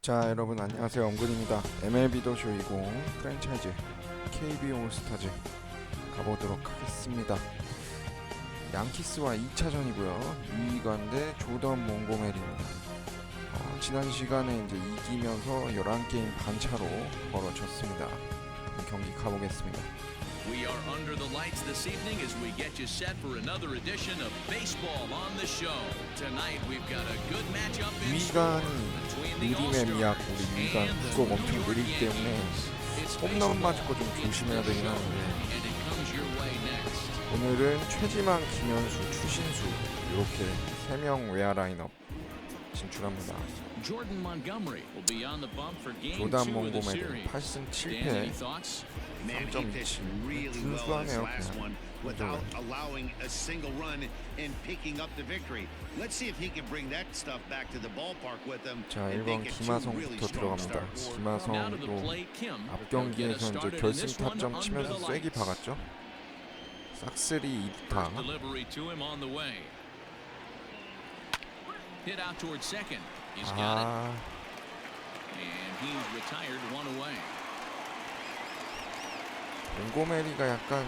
자, 여러분 안녕하세요. 엄근입니다. MLB도 쇼 20 프랜차이즈 Kbo올스타즈 가보도록 하겠습니다. 양키스와 2차전이고요. 유이관 대 조던 몽고메리입니다. 지난 시간에 이제 이기면서 11게임 반차로 벌어졌습니다. 경기 가보겠습니다. We are under the lights this evening as we get you set for another edition of baseball on the show. Tonight we've got a good matchup in store between the 느림의 미학, All-Stars 우리 유이관 and 구속 the 엄청 New York 느리기 때문에 Yankees. 홈런 맞을 거 좀 조심해야 되긴 하는데 And it comes your way next. 오늘은 최지만, 김현수, 추신수 이렇게 3명 외야 라인업 진출합니다. Jordan Montgomery will be on the bump for game 2 조단 of the 몽고메리 series. 8승 Dan, any 7패 thoughts? Man, he pitched really well this last one without allowing a single run and picking up the victory. Let's see if he can bring that stuff back to the ballpark with him. 자, and 1번 make it two really 김하성부터 strong 들어갑니다. starts. Now to the 김하성도 plate, Kim. 앞 경기에서 이제 결승 타점 치면서 쐐기 박았죠. 싹쓸이 2타. Delivery to him on the way. Hit out toward second. He's got it. And he's retired one away. 몽고메리가 약간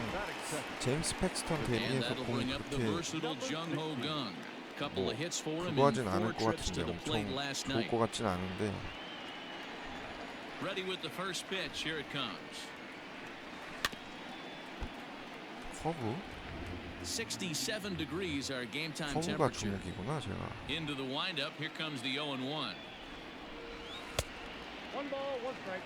제임스 팩스턴 And 대비해서 that'll 공이 bring up the 그렇게 versatile Jung-Ho Gung. Couple of hits for him 그거 in 하진 않을 4 것 trips to 같은데 the plate 엄청 last 좋을 night. 것 같진 않은데 Ready with the first pitch. Here it comes. 커브? 67 degrees our game time 커브가 temperature. 주목이구나 제가. Into the windup. Here comes the 0-1.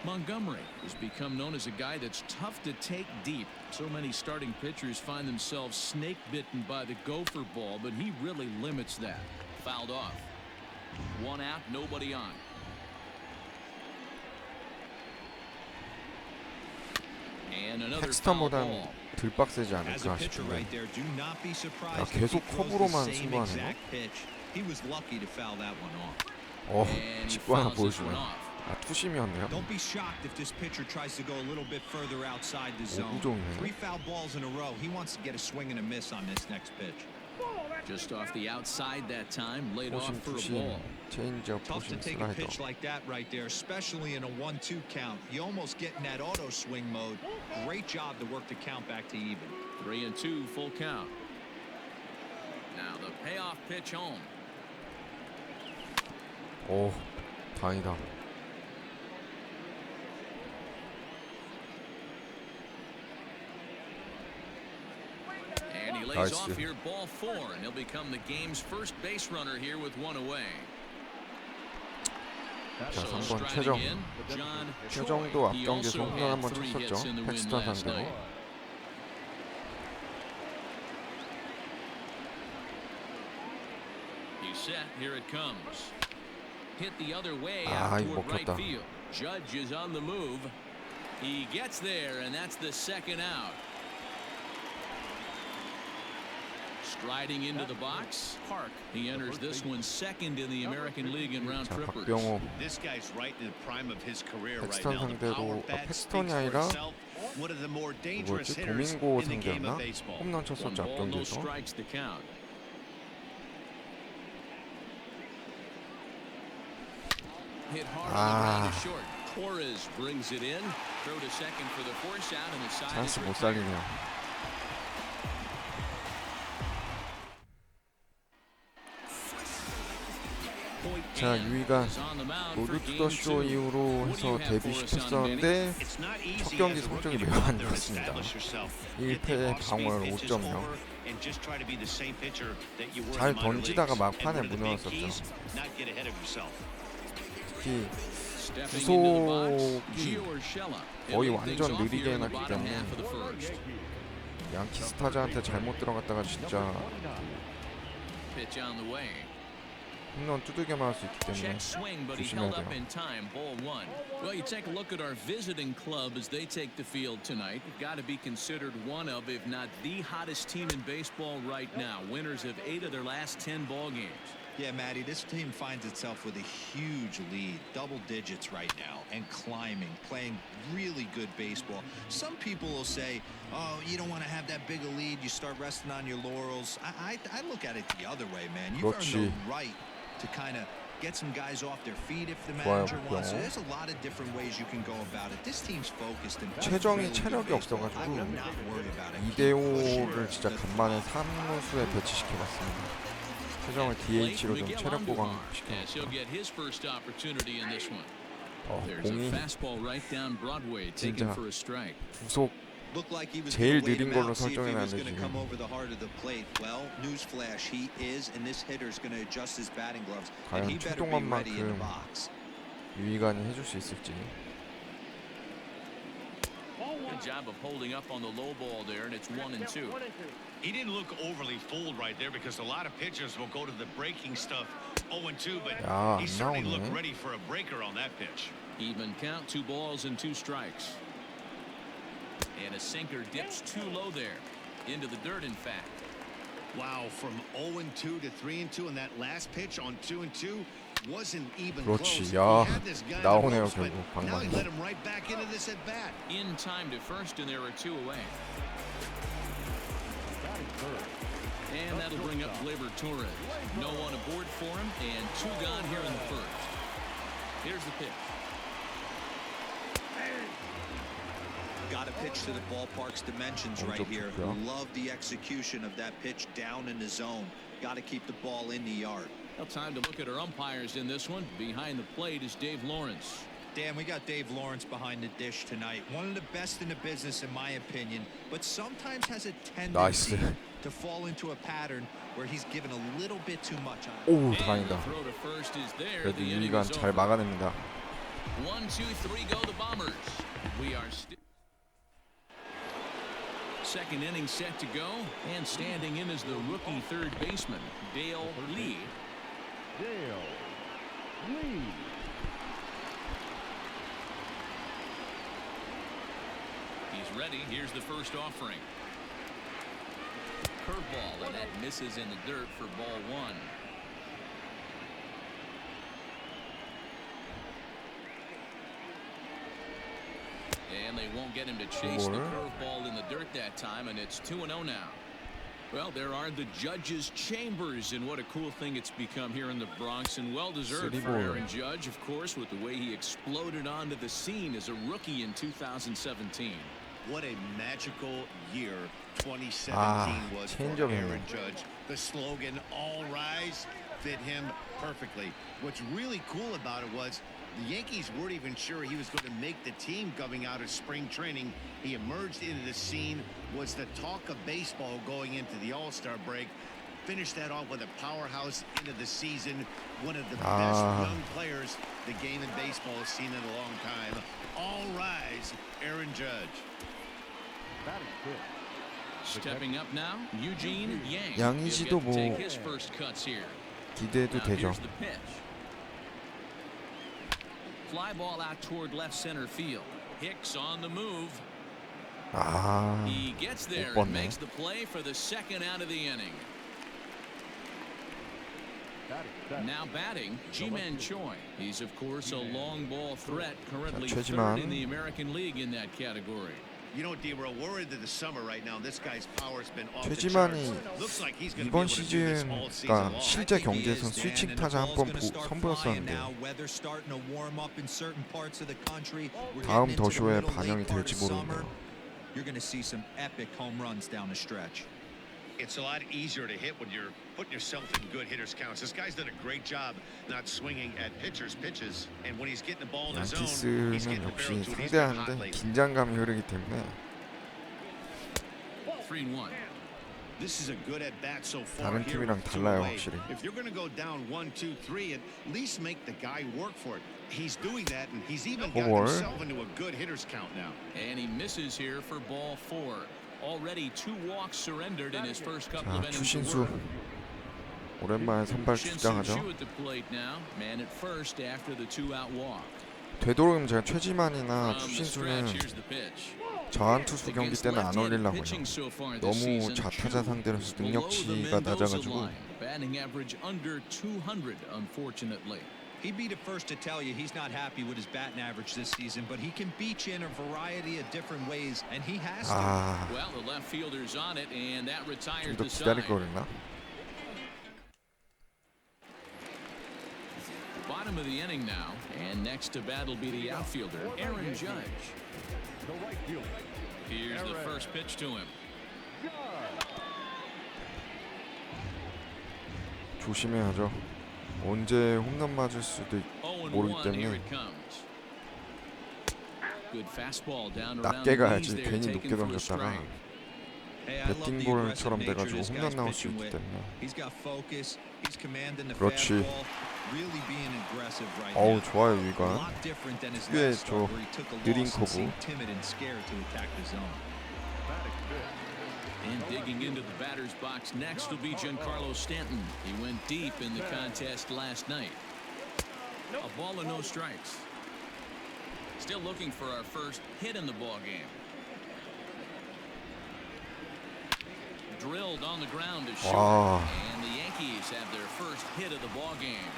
Montgomery has become known as a guy that's tough to take deep. So many starting pitchers find themselves snake bitten by the gopher ball, but he really limits that. Fouled off. One out, nobody on. And another foul 팩스턴보단 ball. 덜 빡세지 As a 않을까 pitcher 싶은데 right there, do not be surprised 야, if he 계속 throws the 커브로만 same 승부하네요. exact pitch. He was lucky to foul that one off. And he 직구 하나 fouls this 보여주네. one off. 아, 투심이었네요. Don't be shocked if this pitcher tries to go a little bit further outside the zone. 오구종이네. 3 foul balls in a row. He wants to get a swing and a miss on this next pitch. Just off the outside that time, laid off 포심, for a 투심, ball. 체인지업, Tough to 포심, take a 슬라이더. pitch like that right there, especially in a 1-2 count. You almost get in that auto swing mode. Great job to work the count back to even. 3-2, full count. Now the payoff pitch home. 오, 다행이다. And he lays Nice. off here, ball 4, and he'll become the game's first base runner here with one away. 자, So 3번 striding 최정. in, John 최정도 앞 Choi. He 경기에서 also 홈런 had 한번 3 hits 쳤었죠. in the win 팩스턴 last 상대로. night. He's set. Here it comes. Hit the other way out 이거 toward right 먹혔다. field. Judge is on the move. He gets there, and that's the second out. Striding into the box, Park. He enters this one second in the American League in round 자, trippers. 박병호. This guy's right in the prime of his career right 팩스턴 now. The 상대로 power bat 팩스턴이 speaks for 아니라 itself. One of the more dangerous 뭐였지? hitters 도밍고 in the game 상대였나? of baseball. 홈런 One 쳤었죠 앞 ball, no 경기에서. strikes the count. Hit hard on the ground to short. Torres brings it in. Throw to second for the force out, and the side is 찬스 못 retired. 살리네요. 자, 유이가 로드 투 더 쇼 이후로 해서 데뷔시켰었는데 첫 경기 성적이 매우 안 좋았습니다. 1패 방어율 5.0. 잘 던지다가 막판에 무너졌었죠. 특히 구속이 거의 완전 느리게 해놨기 때문에 양키 스타즈한테 잘못 들어갔다가 진짜 홈런 두들겨 맞을 수 있기 때문에 Check swing, but he 조심해야 held up 돼요. in time. Ball 1. Well, you take a look at our visiting club as they take the field tonight. They've got to be considered one of, if not the hottest team in baseball right now. Winners of 8 of their last 10 ball games. Yeah, Matty, this team finds itself with a huge lead, double digits right now, and climbing, playing really good baseball. Some people will say, oh, you don't want to have that big a lead, you start resting on your laurels. I look at it the other way, man. You've earned the right to kind of get some guys off their feet if the 좋아요, manager wants to. 그거. There's a lot of different ways you can go about it. This team's focused and 최정이 really good 체력이 baseball. 없어가지고 I would not worry about it. 이대호를 진짜 간만에 3루수에 배치시켜봤습니다. 최정을 DH로 좀 체력 보강 Yes, he'll 시켜놨다. get his first opportunity in this one. There's a 공이 fastball right down Broadway, taken 진짜 for a strike. 구속 Looked like he was 제일 gonna wait 느린 him 걸로 out, see if he was 설정해놨는데 gonna 지금. come over the heart of the plate. Well, newsflash, he is, and this hitter's gonna adjust his batting gloves, and 과연 he better be ready in the 출동만큼 box. 유희관이 해줄 수 있을지. Good job of holding up on the low ball there, and it's 1-2. He didn't look overly fooled right there because a lot of pitchers will go to the breaking stuff 0-2, but 야, he 안 certainly 나오네. looked ready for a breaker on that pitch. Even count, 2 balls and 2 strikes. And a sinker dips too low there, into the dirt, in fact. Wow, from 0-2 to 3-2, and that last pitch on 2-2 wasn't even 그렇지. close. 야, He had this guy in the 나오네요, ropes, but 결국 now he 방망이. let him right back into this at bat. In time to first, and there are 2 away. And that'll bring up Gleyber Torres. No one aboard for him, and 2 gone here in the first. Here's the pitch. Got to pitch to the ballpark's dimensions right here. Love the execution of that pitch down in the zone. Got to keep the ball in the yard. Well, time to look at our umpires in this one. Behind the plate is Dave Lawrence. Dan, we got Dave Lawrence behind the dish tonight. One of the best in the business, in my opinion, but sometimes has a tendency to fall into a pattern where he's given a little bit too much on it. 오, 다행이다. Throw to first is there. 그래도 The inning 유희관 is 잘 over. 막아냅니다. 1, 2, 3 go the Bombers. We are still. Second inning set to go, and standing in is the rookie third baseman, Dale Lee. He's ready. Here's the first offering. Curveball, and that misses in the dirt for ball 1. And they won't get him to chase the curveball in the dirt that time, and it's 2-0 now. Well, there are the judges' chambers, and what a cool thing it's become here in the Bronx, and well-deserved for Aaron Judge, of course, with the way he exploded onto the scene as a rookie in 2017. What a magical year 2017 was for Aaron Judge. The slogan, "All Rise," fit him perfectly. What's really cool about it was the Yankees weren't even sure he was going to make the team coming out of spring training. He emerged into the scene, was the talk of baseball going into the All-Star break. Finished that off with a powerhouse into the season. One of the best young players the game in baseball has seen in a long time. All rise, Aaron Judge. Stepping up now, Eugene Yang. 양의지도 뭐 take his first cuts here. 기대해도 Now 되죠. here's the pitch. Fly ball out toward left center field. Hicks on the move. He gets there and makes the play for the second out of the inning. Now batting, Ji-Man Choi. He's of course a long ball threat, currently third in the American League in that category. You know, D. We're worried into the summer right now. This guy's power's been off the 최지만이 charts. Looks like he's going to be 이번 able to do this 시즌 all season 그러니까 long. 실제 경기에서 스위칭 타자 한 번 선보였었는데 다음 더쇼에 반영이 될지 모르겠네요. You're going to see some epic home runs down the stretch. It's a lot easier to hit when you're putting yourself in good hitters counts. This guy's done a great job not swinging at pitchers' pitches, and when he's getting the ball in his zone, he's getting 양키스는 the barrel 역시 to it. He's been hot 상대하는데 lately. 긴장감이 흐르기 때문에 3-1. This is a good at bat so far. 다른 팀이랑 달라요, 확실히. If you're going to go down 1, 2, 3, at least make the guy work for it. He's doing that, and he's even got himself into a good hitters count now. And he misses here for ball 4. Already 2 walks surrendered in his first couple of 자, innings. 추신수 오랜만에 선발 출장하죠. at the plate now. Man at first after the 2-out walk. 되도록이면 제가 최지만이나 From the 추신수는 stretch, here's the pitch. 저한 투수 경기 때는 안 올리려고요. 너무 좌타자 상대로서 능력치가 낮아가지고. Batting average under 200, unfortunately. He'd be the first to tell you he's not happy with his batting average this season, but he can beat you in a variety of different ways, and he has to. Well, the left fielder's on it, and that retires 좀 더 the 기다릴 side. 걸 그랬나? bottom of the inning now, and next to bat will be the outfielder, Aaron Judge. Here's the first pitch to him. 조심해야죠. 언제 홈런 맞을 수도 모르기 때문에 낮게 가야지. 괜히 높게 던졌다가 배팅볼처럼 돼가지고 홈런 나올 수 있기 때문에. 그렇지. 어우, 좋아요 유희관. 특유의 저 느린 커브. And digging into the batter's box next will be Giancarlo Stanton. He went deep in the contest last night. A ball and no strikes. Still looking for our first hit in the ball game. Drilled on the ground to short, and the Yankees have their first hit of the ball game.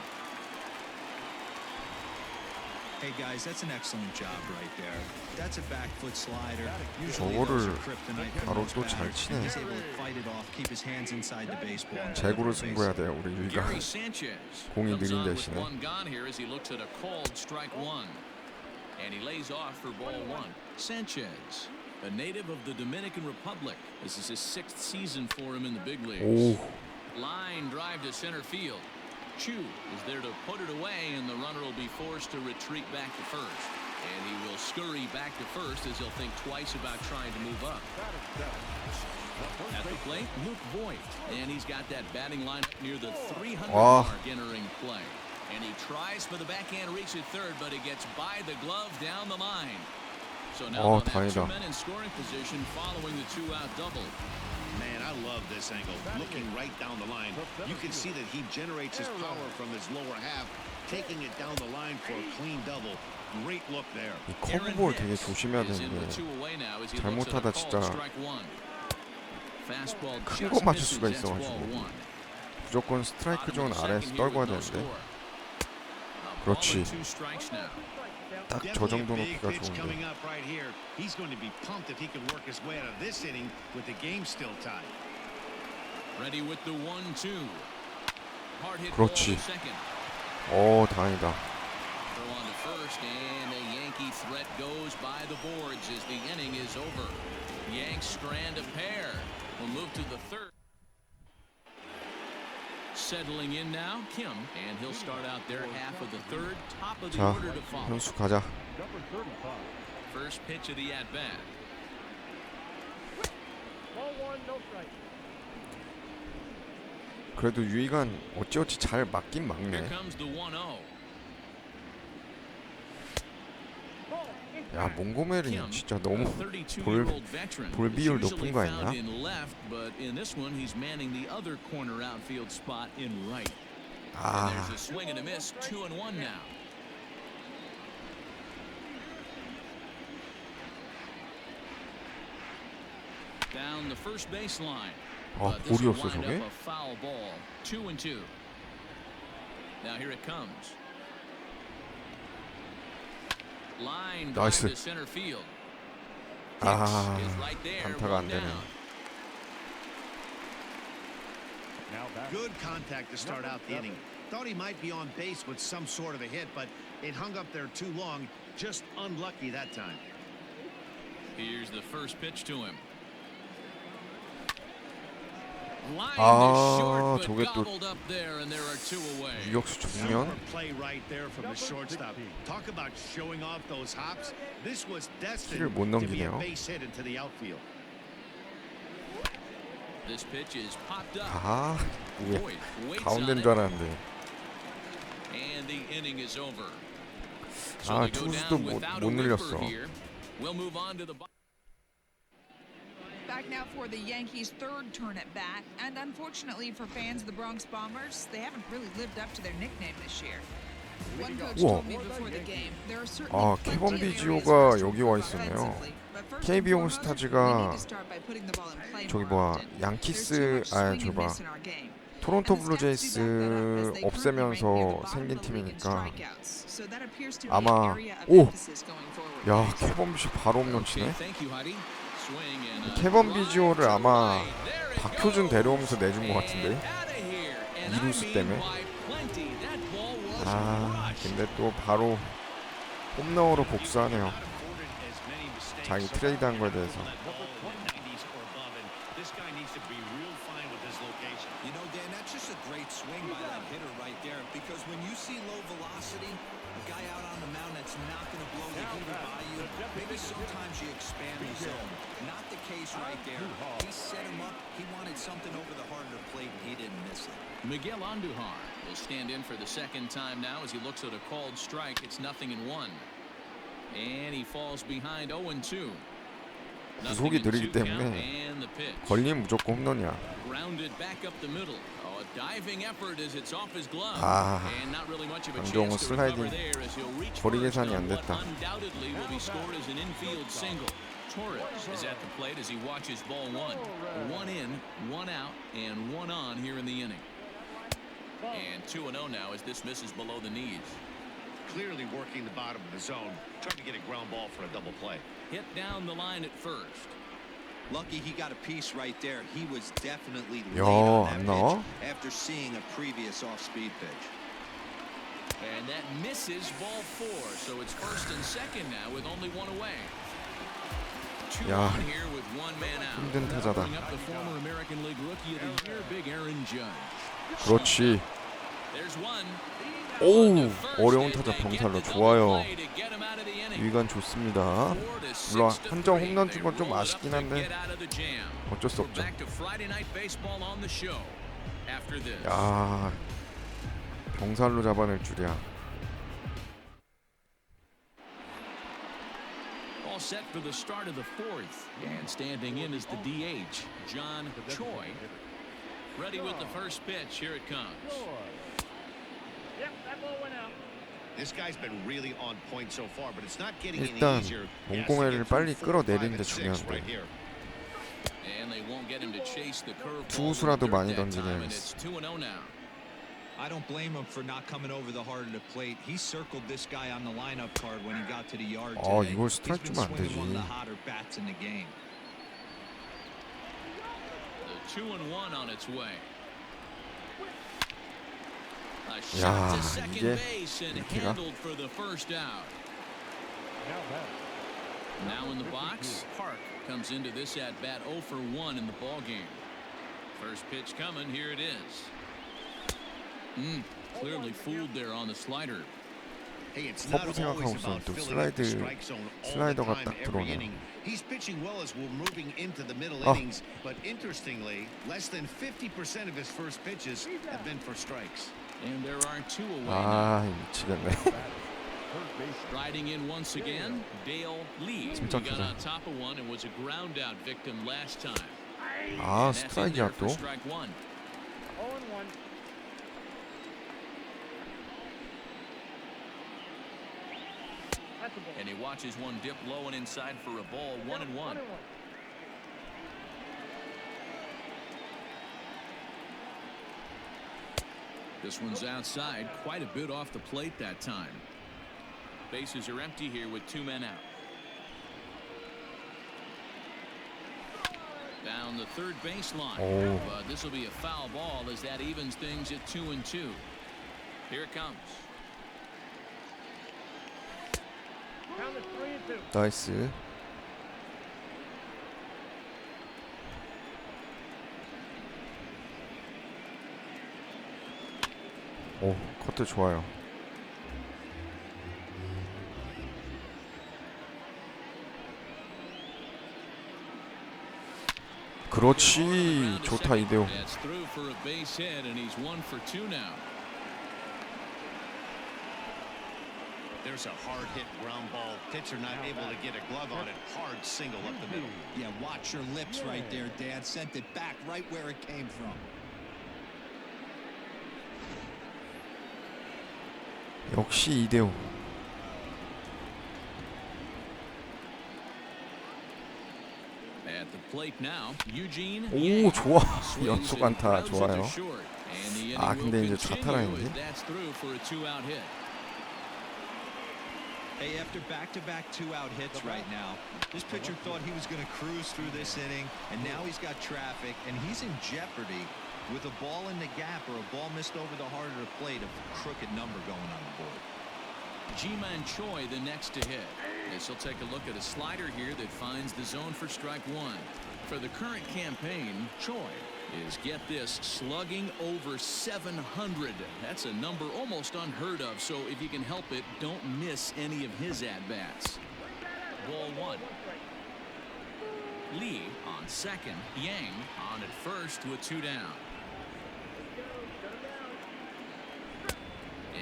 Hey guys, that's an excellent job right there. That's a back foot slider. 저거를 바로 또 잘 치네. He's able to fight it off, keep his hands inside the baseball. 재구를 승부해야 돼요 우리 유희가. 공이 느린 대신에. And he lays off for ball one. Sanchez, a native of the Dominican Republic. This is his 6th season for him in the big leagues. 오. Line drive to center field. Chu is there to put it away, and the runner will be forced to retreat back to first. And he will scurry back to first as he'll think twice about trying to move up. At the plate, Luke Voigt, and he's got that batting line near the 300 mark entering play. And he tries for the backhand reach at third, but it gets by the glove down the line. So now they have 2 men in scoring position following the 2-out double. Man, I love this angle. Looking right down the line, you can see that he generates his power from his lower half, taking it down the line for a clean double. Great look there. 이 커브볼 되게 조심해야 되는데 잘못하다 진짜 큰 거 맞을 수가 있어가지고 무조건 스트라이크 존 아래에서 떨궈야 되는데. 그렇지. 딱 저 정도 높이가 좋은데. He's going to be pumped if he can work his way out of this inning with the game still tied. Ready with the 1-2. 그렇지. 오, 다행이다. Throw on to first, and a Yankee threat goes by the boards as the inning is over. Yanks strand a pair. We'll move to the third. Settling in now, Kim, and he'll start out their half of the third, top of the 자, order to follow. 현수 가자. First pitch of the at-bat. 그래도 유희관 어찌어찌 잘 맞긴 막네. Here comes the 1-0. 야, 몽고메리는 진짜 너무 볼 비율 높은 거 아니야? 아. Down the first baseline. 아, 볼이었어 저게? Foul ball. 2-2. Now here it comes. Line drive to center field. 아, 안타가 안 되네. Good contact to start out the inning. Thought he might be on base with some sort of a hit, but it hung up there too long. Just unlucky that time. Here's the first pitch to him. 아, 저게 또 유격수 정면? 키를 못 넘기네요. 아, 왜 가운데인 줄 알았는데. 아, 투수도 못 늘렸어. Back now for the Yankees' third turn at bat, and unfortunately for fans of the Bronx Bombers, they haven't really lived up to their nickname this year. One coach told me before the game, there are certainly 아, 캐번 비지오가 여기 와 있었네요. KB올스타즈가 저기 뭐야, 양키스, 아, 저기 봐, 토론토 블루제이스 없애면서 생긴 팀이니까 아마, 오! 야, 캐번 비지 바로 홈런 치네. 캐번 비지오를 아마 박효준 데려오면서 내준 것 같은데, 이루스 때문에. 근데 또 바로 홈런으로 복수하네요. 자기 트레이드한 거에 대해서. You know, Dan, that's just a great swing by that hitter right there. Because when you see low velocity, a guy out on the mound that's not going to blow the heater by you, maybe sometimes you expand the zone. Not the case right there. He set him up. He wanted something over the heart of the plate, and he didn't miss it. Miguel Andujar will stand in for the second time now as he looks at a called strike. It's 0-1. And he falls behind 0-2. 구속이 느리기 때문에 걸리면 무조건 홈런이야. 강정호 슬라이딩 거리 계산이 안 됐다. Torres is at the plate as he watches ball one. One in, one out, and one on here in the inning. And 2-0 now as this misses below the knees. Clearly working the bottom of the zone, trying to get a ground ball for a double play. Hit down the line at first. Lucky he got a piece right there. He was definitely late 야, on 안 that 나와? pitch after seeing a previous off-speed pitch. And that misses ball four, so it's first and second now with only one away. Two 야, on here with one man out. 힘든 타자다. Bring up the former American League Rookie of the Year, Big Aaron Judge. 그렇지. There's one. 오우, 어려운 타자 병살로 좋아요. 위관 좋습니다. 물론 한정 홈런 준 건 좀 아쉽긴 한데 어쩔 수 없죠. 야, 병살로 잡아낼 줄이야. All set for the start of the fourth, and standing in is the DH, John Choi. Ready with the first pitch. Here it comes. This guy's been really on point so far, but it's not getting any 일단 easier. 몽고메리를 빨리 끌어내리는 게 중요한데 And they won't get him to chase the curveball. 투수라도 많이 That time, 던지게. and it's 2-0 now. I don't blame him for not coming over the heart of the plate. He circled this guy on the lineup card when he got to the yard today. 이걸 He's 스트라이크 been 주면 안 swinging one of 되지. the hotter bats in the game. The 2-1 on its way. A 야, shot to second 이게 base and 이렇게가? handled for the first out. Now in the box, Park comes into this at bat 0 for 1 in the ball game. First pitch coming. Here it is. Clearly fooled there on the slider. Hey, it's not 커브 always 생각하고 about 있었는데 또 filling up the 슬라이드 strike zone all the 슬라이더가 time 딱 every 들어오네. inning. He's pitching well as we're moving into the middle 아. innings, but interestingly, less than 50% of his first pitches have been for strikes. And there are two away now. 미치겠네. Riding in once again, Dale Lee. He got 침착하자. on top of one and was a ground out victim last time. 아, And that's in there 스트라이크야 for 또. strike one. And he watches one dip low and inside for a ball. 1-1. This one's outside, quite a bit off the plate that time. Bases are empty here with two men out. Down the third baseline. 오. But this will be a foul ball as that evens things at 2-2. Here it comes. 나이스. 오, 커트 좋아요. 그렇지. 좋다 이대호. That's through for a base hit, and he's 1 for 2 now. There's a hard hit ground ball. Pitcher not able to get a glove on it. Hard single up the middle. Yeah, watch your lips right there, Dad. Sent it back right where it came from. 역시 이대호. At the plate now, Eugene. 오, 좋아. Swings 연속 and 안타 grounds it 좋아요. to short. And the inning 아, will 근데 이제 continue 좌타라인데. as that's through for a 2-out hit. Hey, after back-to-back two-out hits right now, this pitcher thought he was going to cruise through this inning, and now he's got traffic, and he's in jeopardy With a ball in the gap or a ball missed over the heart of the plate, a crooked number going on the board. Ji-Man Choi the next to hit. This will take a look at a slider here that finds the zone for strike one. For the current campaign, Choi is, get this, slugging over 700. That's a number almost unheard of, so if you can help it, don't miss any of his at-bats. Ball one. Lee on second, Yang on at first with 2 down.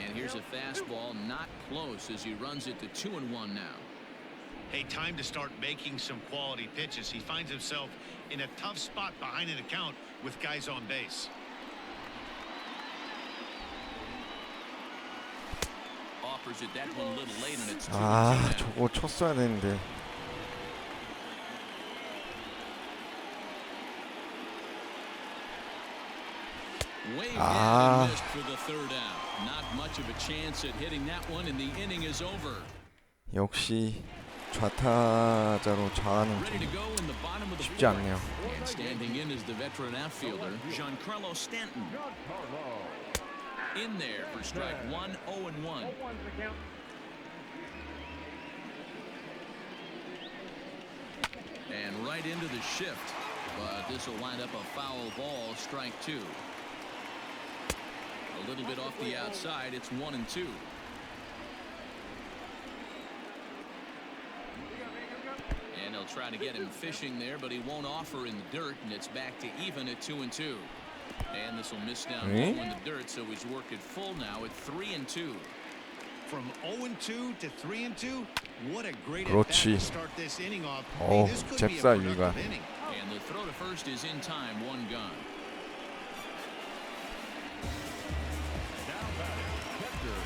And here's a fastball not close as he runs it to 2-1 now. Hey, time to start making some quality pitches. He finds himself in a tough spot behind an account with guys on base. Offers it that one a little late and it's 2-2 아, now. 저거 쳤어야 되는데. Waved Ah. and missed for the third out. Not much of a chance at hitting that one, and the inning is over. 역시 좌타자로 좌하는 Ready to 좀 go in the bottom of the 쉽지 fourth. 않네요. And standing in is the veteran outfielder, Giancarlo Stanton. In there for strike one, 0-1. And right into the shift. But this will wind up a foul ball, strike two. A little bit off the outside. It's 1-2. And they'll try to get him fishing there, but he won't offer in the dirt, and it's back to even at 2-2. And this will miss down low in the dirt, so he's working full now at 3-2. From 0-2 to 3-2, what a great at bat 그렇지. to start this inning off. 어, Hey, this could be a 잽싸 productive 유희가. inning. And the throw to first is in time, 1 gone.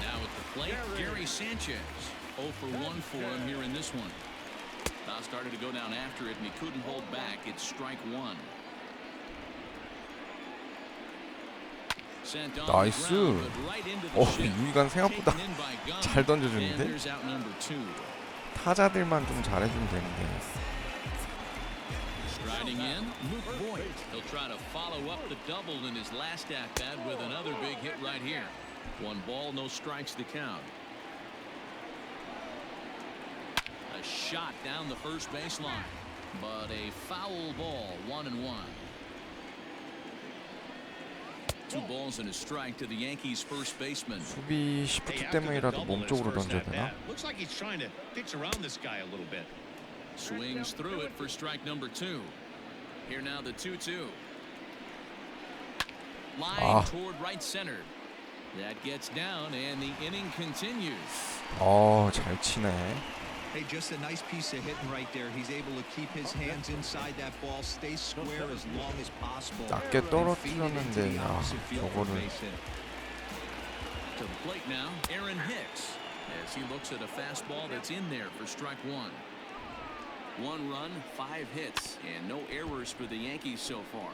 Now at the plate, Gary Sanchez. 0 for 1 for him here in this one. Now started to go down after it, and he couldn't hold back. It's strike one. Sent on the 나이스. ground, but right into the shift. 유희관 생각보다 Taken in by Gunn. 잘 And 던져주는데 there's out number 2. 타자들만 좀 잘해주면 되는데. Striding in, Luke Voigt. He'll try to follow up the double in his last at-bat with another big hit right here. 1 ball, no strikes to count. A shot down the first baseline, but a foul ball, 1-1. 2 balls and a strike to the Yankees' first baseman. 수비 Hey, 시프트 after the 때문이라도 double in his 몸쪽으로 first 던져야 at-bat, 되나? looks like he's trying to pitch around this guy a little bit. Swings through it for strike number 2. Here now the 2-2. Line toward right center. That gets down and the inning continues. 잘 치네. Hey, just a nice piece of hitting right there. He's able to keep his hands inside that ball, stay square as long as possible. 낮게 and feed it into 떨어뜨렸는데 the 야, opposite field for a 저거를 base hit. To the plate now, Aaron Hicks, as he looks at a fastball that's in there for strike one. 1 run, 5 hits, and no errors for the Yankees so far.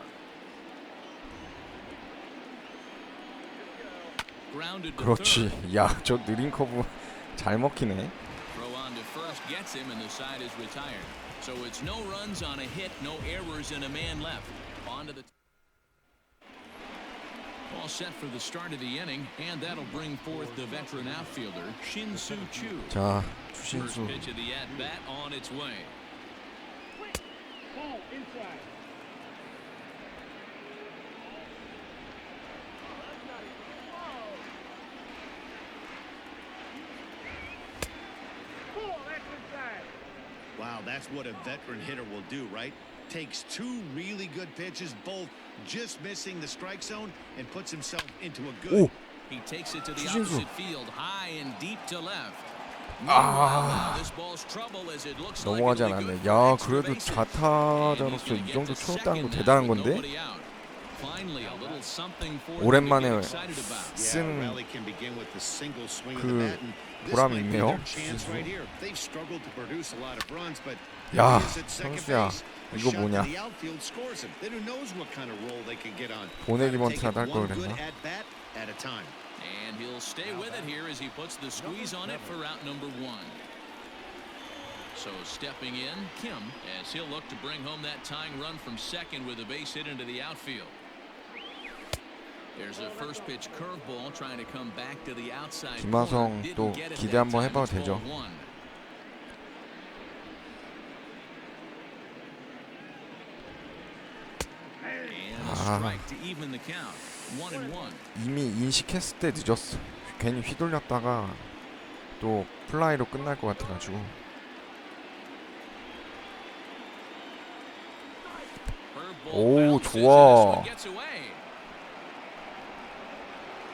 Grounded to 그렇지. third. 야, 저 느린 커브 잘 먹히네. Throw on to first gets him, and the side is retired. So it's no runs on a hit, no errors, and a man left. On to the all set for the start of the inning, and that'll bring forth the veteran outfielder Shin-Soo Choo. 자, First 추신수. pitch of the at-bat on its way. Wow, that's what a veteran hitter will do, right? Takes 2 really good pitches, both just missing the strike zone, and puts himself into a good. 오, He takes it to the 추신수. opposite field, high and deep to left. 아, This ball's trouble as it looks like 넘어가지 it'll be 않았네. good for 야, extra 그래도 bases. 좌타자로서 And 이 he's 정도 gonna get to 채웠다는 거 second 대단한 now with 건데. nobody out. Finally, a little something for them to 오랜만에 get excited about. Yeah, 쓴 rally can begin with the single swing of the 그 bat, and this 보람이 might be 있네요. their chance 추신수. right here. They've struggled to produce a lot of runs, but 야, he is at second 선수야, base. A 이거 shot 뭐냐? to the outfield scores him. Then who knows what kind of role they can get on. 보내기 Gotta take 번트라도 할 it 걸 one good 그랬나? at bat at a time. And he'll stay with it here as he puts the squeeze on it for out number 1. So stepping in, Kim, as he'll look to bring home that tying run from second with a base hit into the outfield. There's a first pitch curveball trying to come back to the outside. 김하성 또 기대 한번 해봐도 되죠. 이미 인식했을 때 늦었어. 괜히 휘둘렸다가 또 플라이로 끝날 것 같아가지고. 오, 좋아.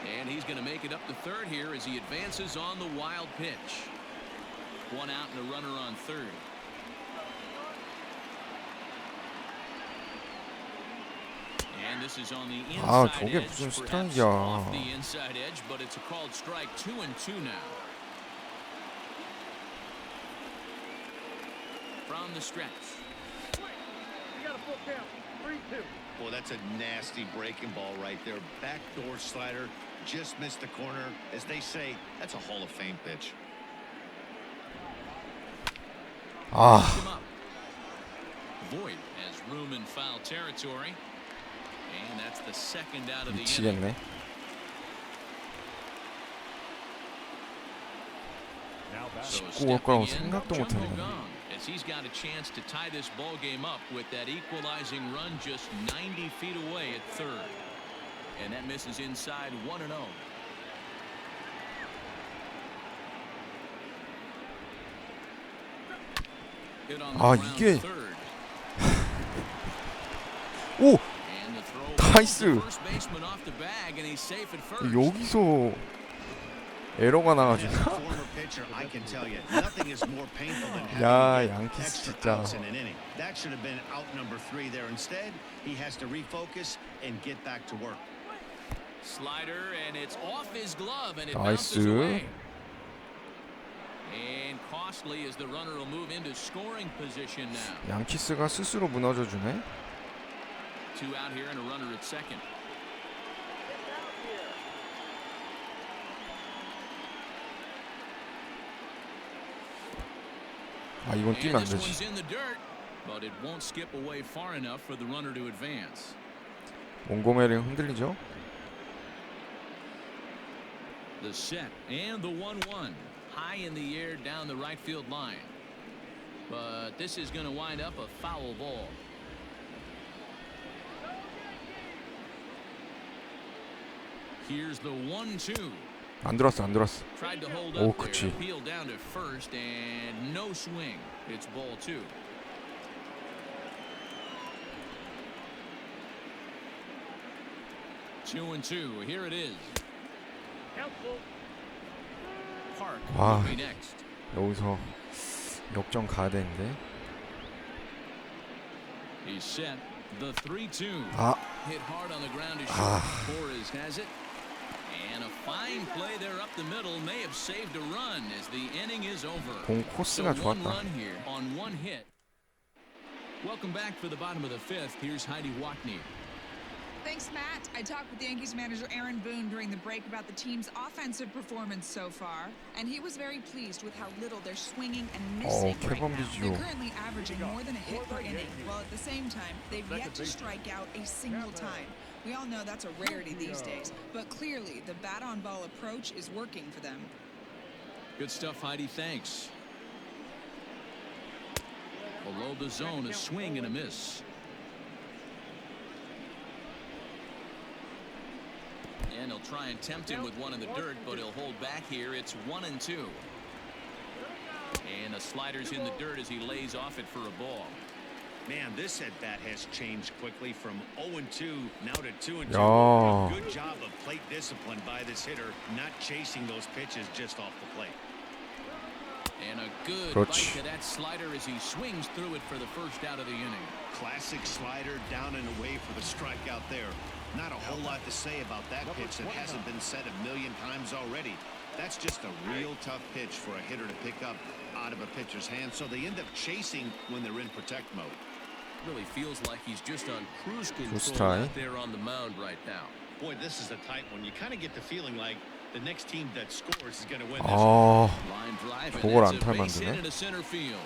And he's going to make it up to third here as he advances on the wild pitch. One out and a runner on third. And this is on the inside 저게 edge, 무슨 perhaps 스트라이크야. off the inside edge, but it's a called strike. 2-2 now. From the stretch. Well, that's a nasty breaking ball right there. Backdoor slider, just missed the corner. As they say, that's a Hall of Fame pitch. Void has room in foul territory. And that's the second out of the 미치겠네. inning. So 올 거라고 stepping in, 생각도 Jumbo 못했네. Gong, as he's got a chance to tie this ball game up with that equalizing run just 90 feet away at third. And that misses inside 1-0. Hit on the ground 이게 third. 오! And the throw 나이스. the first baseman off the bag, and he's safe at first. 여기서 에러가 나가지고. Former pitcher, I can tell you, nothing is more painful than having 야, to get 양키스 extra 진짜. outs in an inning. That should have been out number 3 there. Instead, he has to refocus and get back to work. Slider, and it's off his glove, and it 나이스. bounces away. And costly as the runner will move into scoring position now. 양키스가 스스로 무너져 주네. 2 out here and a runner at second. 이건 뛰면 안 And this 되지. one's in the dirt, but it won't skip away far enough for the runner to advance. 몽고메리 흔들리죠? The set and the 1-1 high in the air down the right field line, but this is going to wind up a foul ball. Here's the 1-2. 안 들어왔어. Tried to hold 오, up there, 그치. appeal down to first, and no swing. It's ball 2. Two and two. Here it is. Park 와, will be next. 여기서 역전 가야 되는데. He's set. The 3-2. Hit hard on the ground to short. Torres has it. And a fine play there up the middle may have saved a run as the inning is over. 공 So 코스가 one 좋았다. run here on one hit. Welcome back for the bottom of the fifth. Here's Heidi Watney. Thanks, Matt. I talked with Yankees manager Aaron Boone during the break about the team's offensive performance so far, and he was very pleased with how little they're swinging and missing right now. They're currently averaging more than a hit per inning, while at the same time, they've yet to strike out a single time. We all know that's a rarity these days, but clearly the bat-on-ball approach is working for them. Good stuff, Heidi. Thanks. Below the zone, a swing and a miss. And he'll try and tempt him with one in the dirt, but he'll hold back here. It's 1-2. And the slider's in the dirt as he lays off it for a ball. Man, this at bat has changed quickly from 0-2 now to 2-2. 야. Good job of plate discipline by this hitter, not chasing those pitches just off the plate. And a good 그렇지. bite to that slider as he swings through it for the first out of the inning. Classic slider down and away for the strikeout there. Not a whole lot to say about that pitch that hasn't been said a million times already. That's just a real tough pitch for a hitter to pick up out of a pitcher's hand, so they end up chasing when they're in protect mode. Really feels like he's just on cruise control strike. out there on the mound right now. Boy, this is a tight one. You kind of get the feeling like the next team that scores is going to win this. Line drive, and 저걸 that's 안타를 a base hit 만드네. into center field.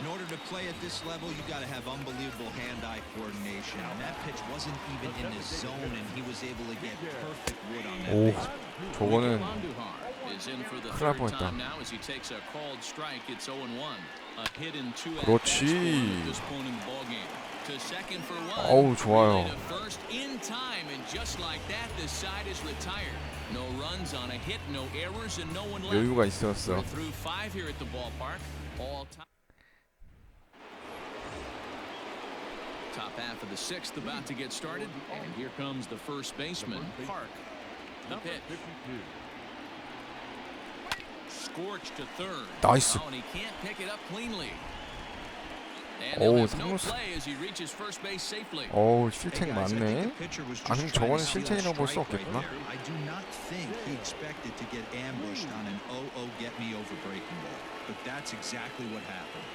In order to play at this level, you got to have unbelievable hand-eye coordination. And that pitch wasn't even in his zone, and he was able to get perfect wood on that 오, baseball. 저거는 is in for the 큰일 날 third 뻔했다. time now as he takes a called strike. It's 0-1. A hit in 2 at 그렇지. this point in the ball game. To second for 1. 어우, 좋아요. To first in time, and just like that, the side is retired. No runs on a hit, no errors, and no one left. 여유가 있었어. We're through 5 here at the ballpark. All time. Top half of the 6th about to get started, and here comes the first baseman, Park. The pitch. Scorched to third. 나이스. Oh, and he can't pick it up cleanly. And 오, he'll have no 삼루수. play as he reaches first base safely. 어우, 실책 많네. 아, 그럼 저거는 실책이라고 볼 수 없겠구나. I do not think he expected to get ambushed on an 0-0 get me over breaking ball, but that's exactly what happened.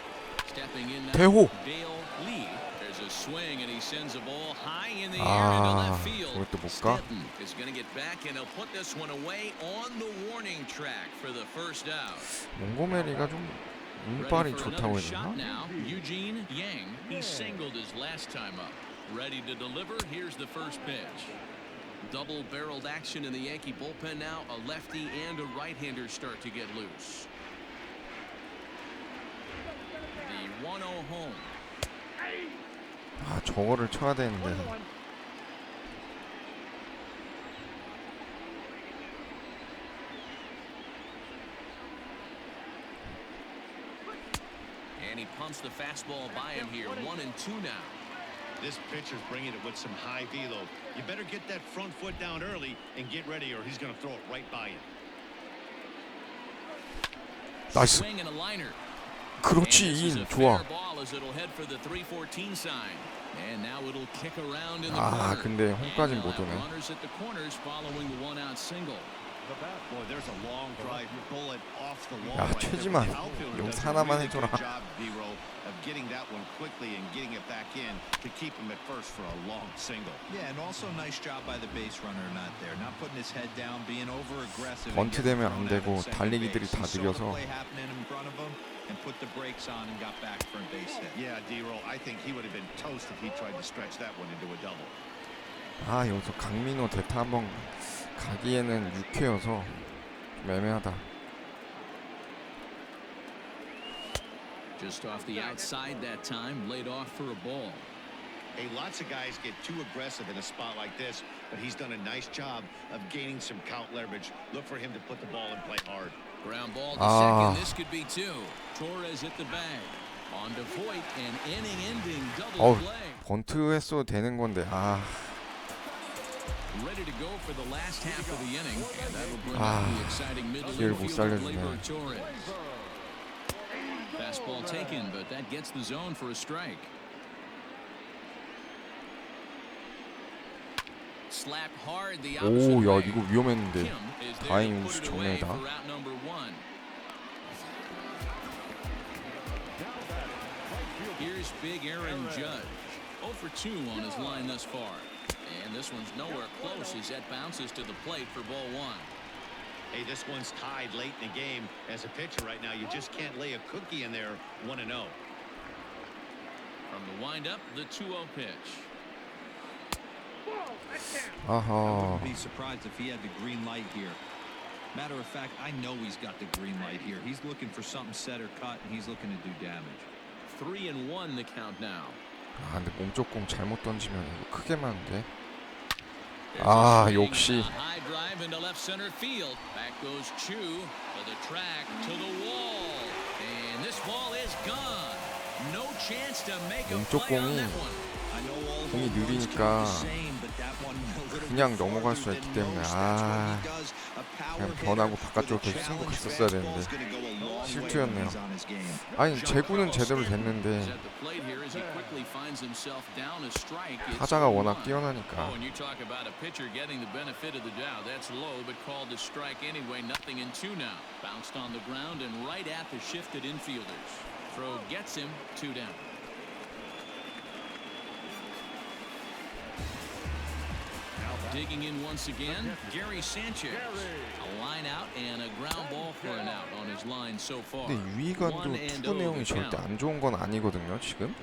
Stepping in now, 대호. Dale Lee. There's a swing and he sends a ball high in the air into 아, left field. 저걸 또 못 가? Stanton is going to get back and he'll put this one away on the warning track for the first out. 몽고메리가 좀 Ready 운빨이 for 좋다고 another 해야 shot 되나? now. Eugene Yang. He singled his last time up. Ready to deliver. Here's the first pitch. Double-barreled action in the Yankee bullpen now. A lefty and a right-hander start to get loose. The 1-0 home. 아, 저거를 쳐야 되는데. And he pumps the fastball by him here. 1-2 now. This pitcher's bringing it with some high velo. You better get that front foot down early and get ready, or he's going to throw it right by you. 나이스. Swing and a liner. 그렇지, And this is a 인 좋아. fair ball as it'll head for the 3-14 sign. And now it'll kick around in the 아, corner. 근데 홈까진 And 못 they'll 오네. have runners at the corners following the one-out single. Boy, there's a long drive bullet off the wall. 야, right there. 최지만 The outfielder does 용사 a 하나만 really 해줘라. good job, Vero, of getting that one quickly and getting it back in to keep him at first for a long single. Yeah, and also nice job by the base runner not there, not putting his head down, being over aggressive. 번트 되면 안 되고 달리기들이 다 느려서. play happening in front of him and put the brakes on and got back for a base hit. Yeah, Dero, I think he would have been toast if he tried to stretch that one into a double. 아, 여기서 강민호 대타 한번 가기에는 6회여서 좀 애매하다. Just off the outside that time, laid off for a ball. Hey, lots of guys get too aggressive in a spot like this, but he's done a nice job of gaining some count leverage. Look for him to put the ball in play hard. Ground ball to Ah. second. This could be 2. Torres at the bag. On to Voit, an inning-ending double 어우, play. 번트 했어도 되는 건데. 아, Ready to go for the last half of the inning, and that'll bring Ah, out the exciting middle 기회를 못 infielder 살려주네. Gleyber Torres. Fastball taken, but that gets the zone for a strike. Slapped hard the opposite 오, 야, way. 이거 위험했는데. Kim is there 다행히 to 우수 put it away 정면이다. for out number 1. Here's big Aaron Judge. 0 for 2 on his line thus far. And this one's nowhere close as that bounces to the plate for ball 1. Hey, this one's tied late in the game. As a pitcher right now, you just can't lay a cookie in there 1-0. From the windup, the 2-0 pitch. I 아하. wouldn't be surprised if he had the green light here. Matter of fact, I know he's got the green light here. He's looking for something set or cut, and he's looking to do damage. 3-1 the count now. 아, 근데 몸쪽 공 잘못 던지면 이거 크게 맞는데. There's 아, a swing 역시. and a high drive into left center field. Back goes Chu to the track, to the wall. And this ball is gone. No chance to make a 몸쪽 play on 공이 that one. I know all of 공이 the runs 느리니까 count the same, but that one a little 그냥 bit 넘어갈 farther 수가 있기 than 때문에 most. That's what he 아, does. A power 그냥 hitter 변하고 with a 바깥쪽으로 계속 challenge 승부했었어야 fastball 되는데 is gonna go a long way when 실투였네요. he's on his game. 아니, 제구는 제대로 Is 됐는데 at the plate here as he quickly finds himself down a strike. It's 타자가 워낙 0-1. 뛰어나니까. Oh, and you talk about a pitcher getting the benefit of the doubt. That's low, but called a strike anyway. Nothing in 2 now. Bounced on the ground and right at the shifted infielders. Throw gets him 2 down. Digging in once again, Gary Sanchez. A line out and a ground ball for an out on his line so far. 근데 유희관도 투구 내용이 절대 안 좋은 건 아니거든요 지금.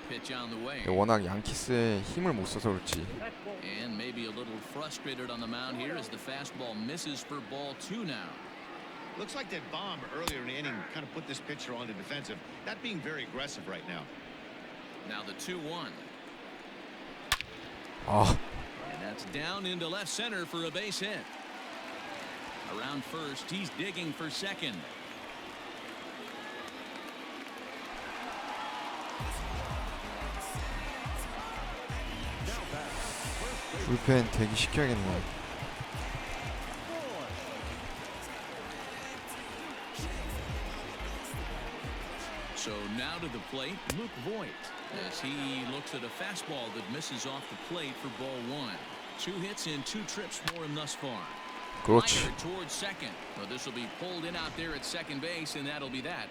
Pitch on the way. 워낙 양키스에 힘을 못 써서 그렇지. And maybe a little frustrated on the mound here as the fastball misses for ball 2 now. Looks like that bomb earlier in the inning kind of put this pitcher on the defensive. Not being very aggressive right now. Now the 2-1. 아, And that's down into left center for a base hit. Around first, he's digging for second. 불펜 대기시켜야겠네. So now to the plate, Luke Voigt, as he looks at a fastball that misses off the plate for ball 1. 2 hits and 2 trips for him thus far. 그렇지. Liner towards second. Well, this will be pulled in out there at second base, and that'll be that.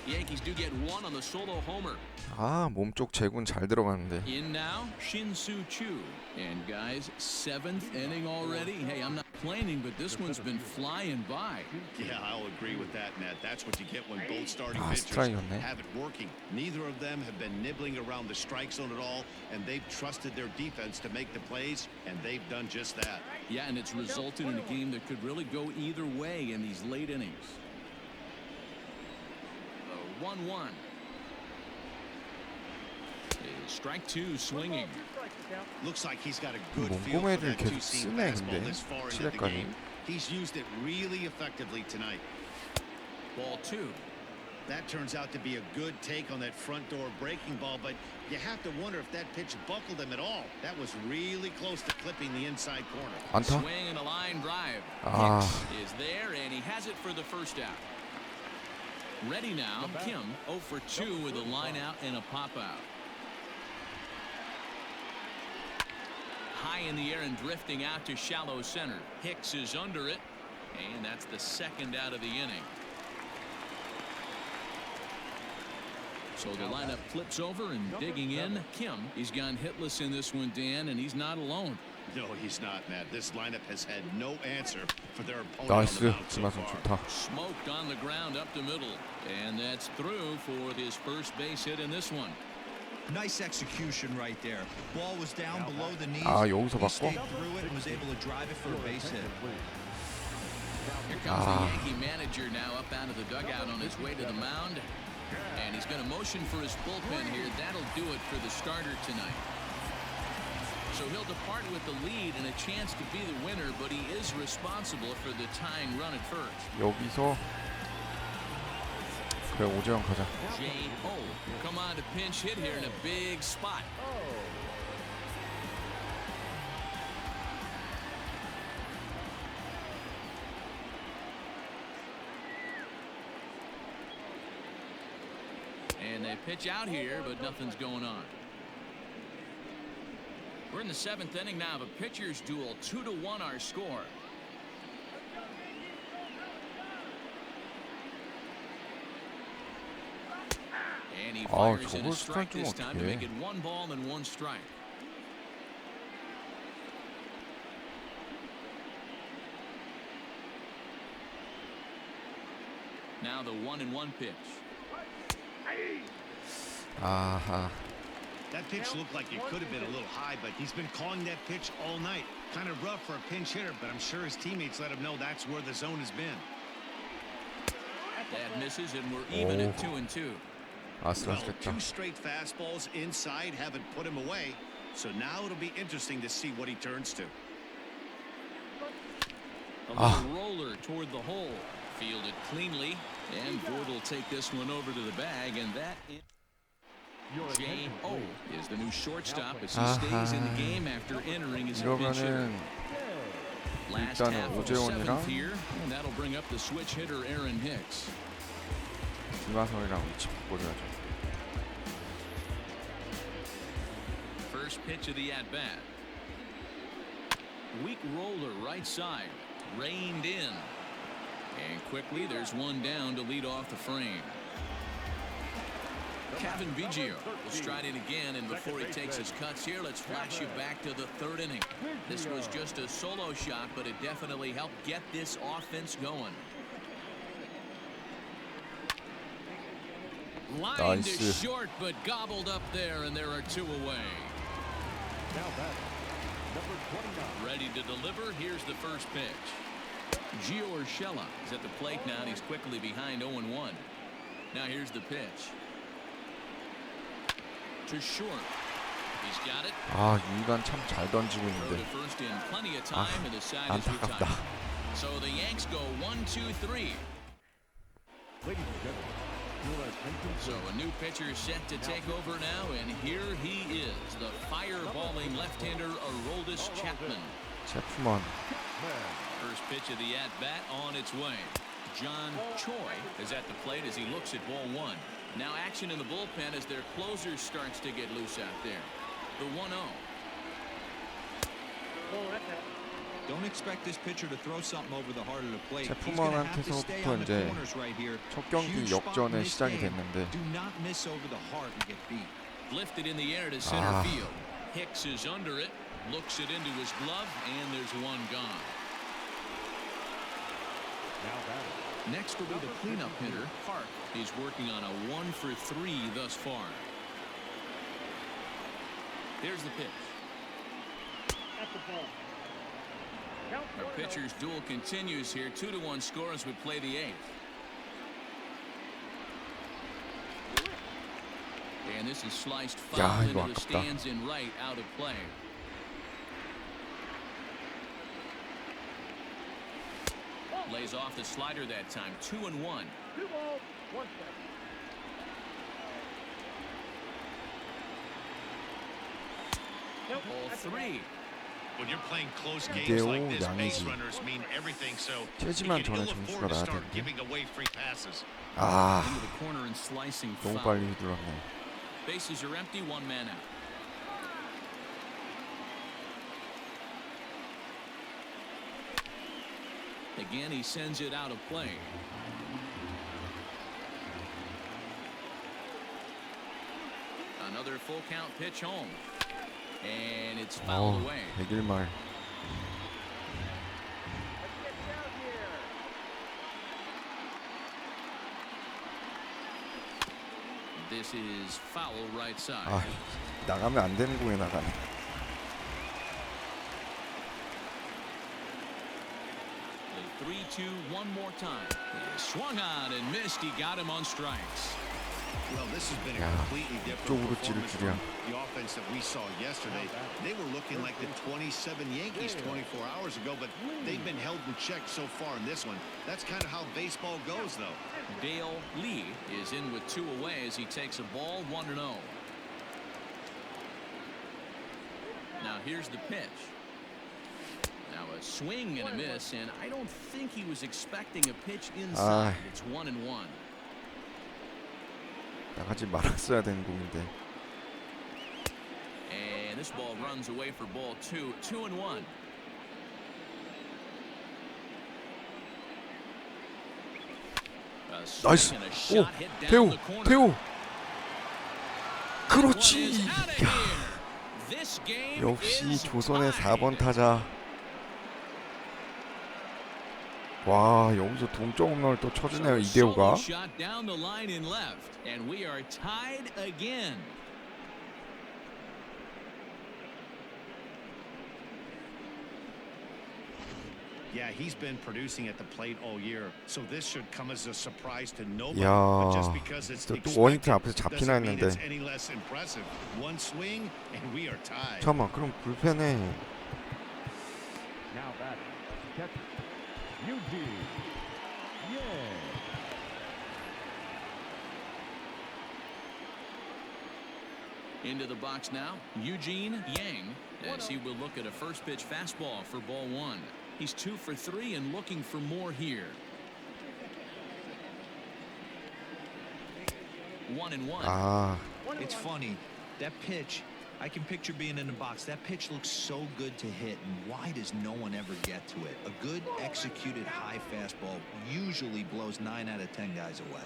Yankees do get 1 on the solo homer. 아, 몸쪽 제군 잘 들어가는데. In now, Shin-Soo Choo. And guys, 7th inning already. Hey, I'm not complaining, but this one's been flying by. Yeah, I'll agree with that, Matt. That's what you get when both starting 아, pitchers 스트라이크였네. have it working. Neither of them have been nibbling around the strike zone at all, and they've trusted their defense to make the plays, and they've done just that. Yeah, and it's resulted in a game that could really go either way in these late innings. The 1-1. Strike 2 swinging. Looks like he's got a good feel for 몽고메리를 that 계속 two-seam 쓰네 fastball 근데 this far into the 7회까지. game. He's used it really effectively tonight. Ball 2. That turns out to be a good take on that front door breaking ball, but you have to wonder if that pitch buckled him at all. That was really close to clipping the inside corner. 안타? Swing and a line drive. 아, Is there, and he has it for the first out. Ready now, Kim 0 for 2 with a line out and a pop out. High in the air and drifting out to shallow center. Hicks is under it, and that's the second out of the inning. So the lineup flips over and digging in. Kim, he's gone hitless in this one, Dan, and he's not alone. No, he's not, Matt. This lineup has had no answer for their opponent 나이스. on the mound so 김하성 far. 좋다. Smoked on the ground up the middle, and that's through for his first base hit in this one. Nice execution right there. Ball was down below the knees. 아, 여기서 He 받고? stayed through it and was able to drive it for a base hit. Here comes the Yankee manager now up out of the dugout on his way to the mound. And he's going to motion for his bullpen here. That'll do it for the starter tonight. So he'll depart with the lead and a chance to be the winner, but he is responsible for the tying run at first. 여기서 그래 오재영 가자. J.O. come on to pinch hit here in a big spot. And they pitch out here, but nothing's going on. We're in the 7th inning now of a pitcher's duel. 2-1 our score. And he fires in a 저걸 strike 스트라이크면 this time to 어떡해. make it 1 ball and 1 strike. Now the 1-1 pitch. 아하. That pitch looked like it could have been a little high, but he's been calling that pitch all night. Kind of rough for a pinch hitter, but I'm sure his teammates let him know that's where the zone has been. That misses, and we're even at 2-2. Well, 아슬아슬했다. 2 straight fastballs inside haven't put him away, so now it'll be interesting to see what he turns to. A little roller toward the hole. Fielded cleanly, and Ford will take this one over to the bag, and that is J.O. is the new shortstop as he stays in the game after entering as a pinch hitter. 이러면은 Last 일단은 half of the 오재원이랑 7th here, and that'll bring up the switch hitter Aaron Hicks. 김하성이랑 위치 바꿔줘야죠. First pitch of the at-bat. Weak roller right side. Reined in. And quickly there's one down to lead off the frame. Kevin Biggio will stride in again, and before he takes his cuts here, let's flash you back to the third inning. This was just a solo shot, but it definitely helped get this offense going. Line to Nice. short, but gobbled up there, and there are two away. Ready to deliver. Here's the first pitch. Gio Urshela is at the plate now, and he's quickly behind 0-1. Now here's the pitch. To short. He's got it. 아, 유희관 참 잘 던지고 Throw to 있는데. first in plenty of time, and the side is 안타깝다. retired. So the Yanks go 1-2-3. So a new pitcher set to take over now, and here he is, the fireballing left-hander Aroldis Chapman. 제프먼. First pitch of the at-bat on its way. John Choi is at the plate as he looks at ball one. Now action in the bullpen as their closer starts to get loose out there. The 1-0. Don't expect this pitcher to throw something over the heart of the plate. He's going to have to stay on the 제프먼한테서부터 이제 corners right here. 첫 경기 Huge spot in 역전에 this 시작이 game. 됐는데 Do not miss over the heart and get beat. Lifted in the air to center field. Hicks is under it, looks it into his glove, and there's one gone. Next will be the cleanup hitter, Park. He's working on a 1-for-3 thus far. Here's the pitch. Our pitcher's duel continues here. 2-1 score as we play the eighth. And this is sliced foul into the stands in right, out of play. Lays off the slider that time. 2-1. 2 balls, 1 strike. Ball 3. When you're playing close games like this, base 양이지. runners mean everything. So you 최지만 can 전에 ill 점수가 afford to 나야 start 되는데. giving away free passes. 아, Into the corner and slicing 너무 foul. 빨리 휘둘렀네. Bases are empty, one man out. Again, he sends it out of play. Another full count pitch home. And it's fouled away. 100일 말. This is foul right side. 아, 나가면 안 되는 공에 나가네. The 3-2 one more time. He swung on and missed. He got him on strikes. Well, this has been a 야, completely different 쪽으로 찌를 performance 줄이야. from the offense that we saw yesterday. They were looking like the 27 Yankees 24 hours ago, but they've been held in check so far in this one. That's kind of how baseball goes, though. Dale Lee is in with two away as he takes a ball 1-0. Now here's the pitch. Now a swing and a miss, and I don't think he was expecting a pitch inside. It's 1-1. 나가지 말았어야 되는 공인데. And this ball runs away for ball 2. 2-1. 나이스. 오, 태우, 태우. 그렇지. 역시 조선의 4번 타자. 와, 여기서 동점 홈런을 또 쳐주네요, 이대호가. Yeah, he's been producing at the plate all year, so this should come as a surprise to nobody. 야, But just because it's 또 워닝턴 앞에서 expected 잡히나 doesn't mean 했는데. it's any less impressive. One swing and we are tied. 잠깐만, 그럼 불펜에 Now batting, catcher, Eugene Yang. Into the box now, Eugene Yang, as he will look at a first pitch fastball for ball 1. He's 2 for 3 and looking for more here. 1-1. 아, It's funny. That pitch, I can picture being in the box. That pitch looks so good to hit, and why does no one ever get to it? A good executed high fastball usually blows 9 out of 10 guys away.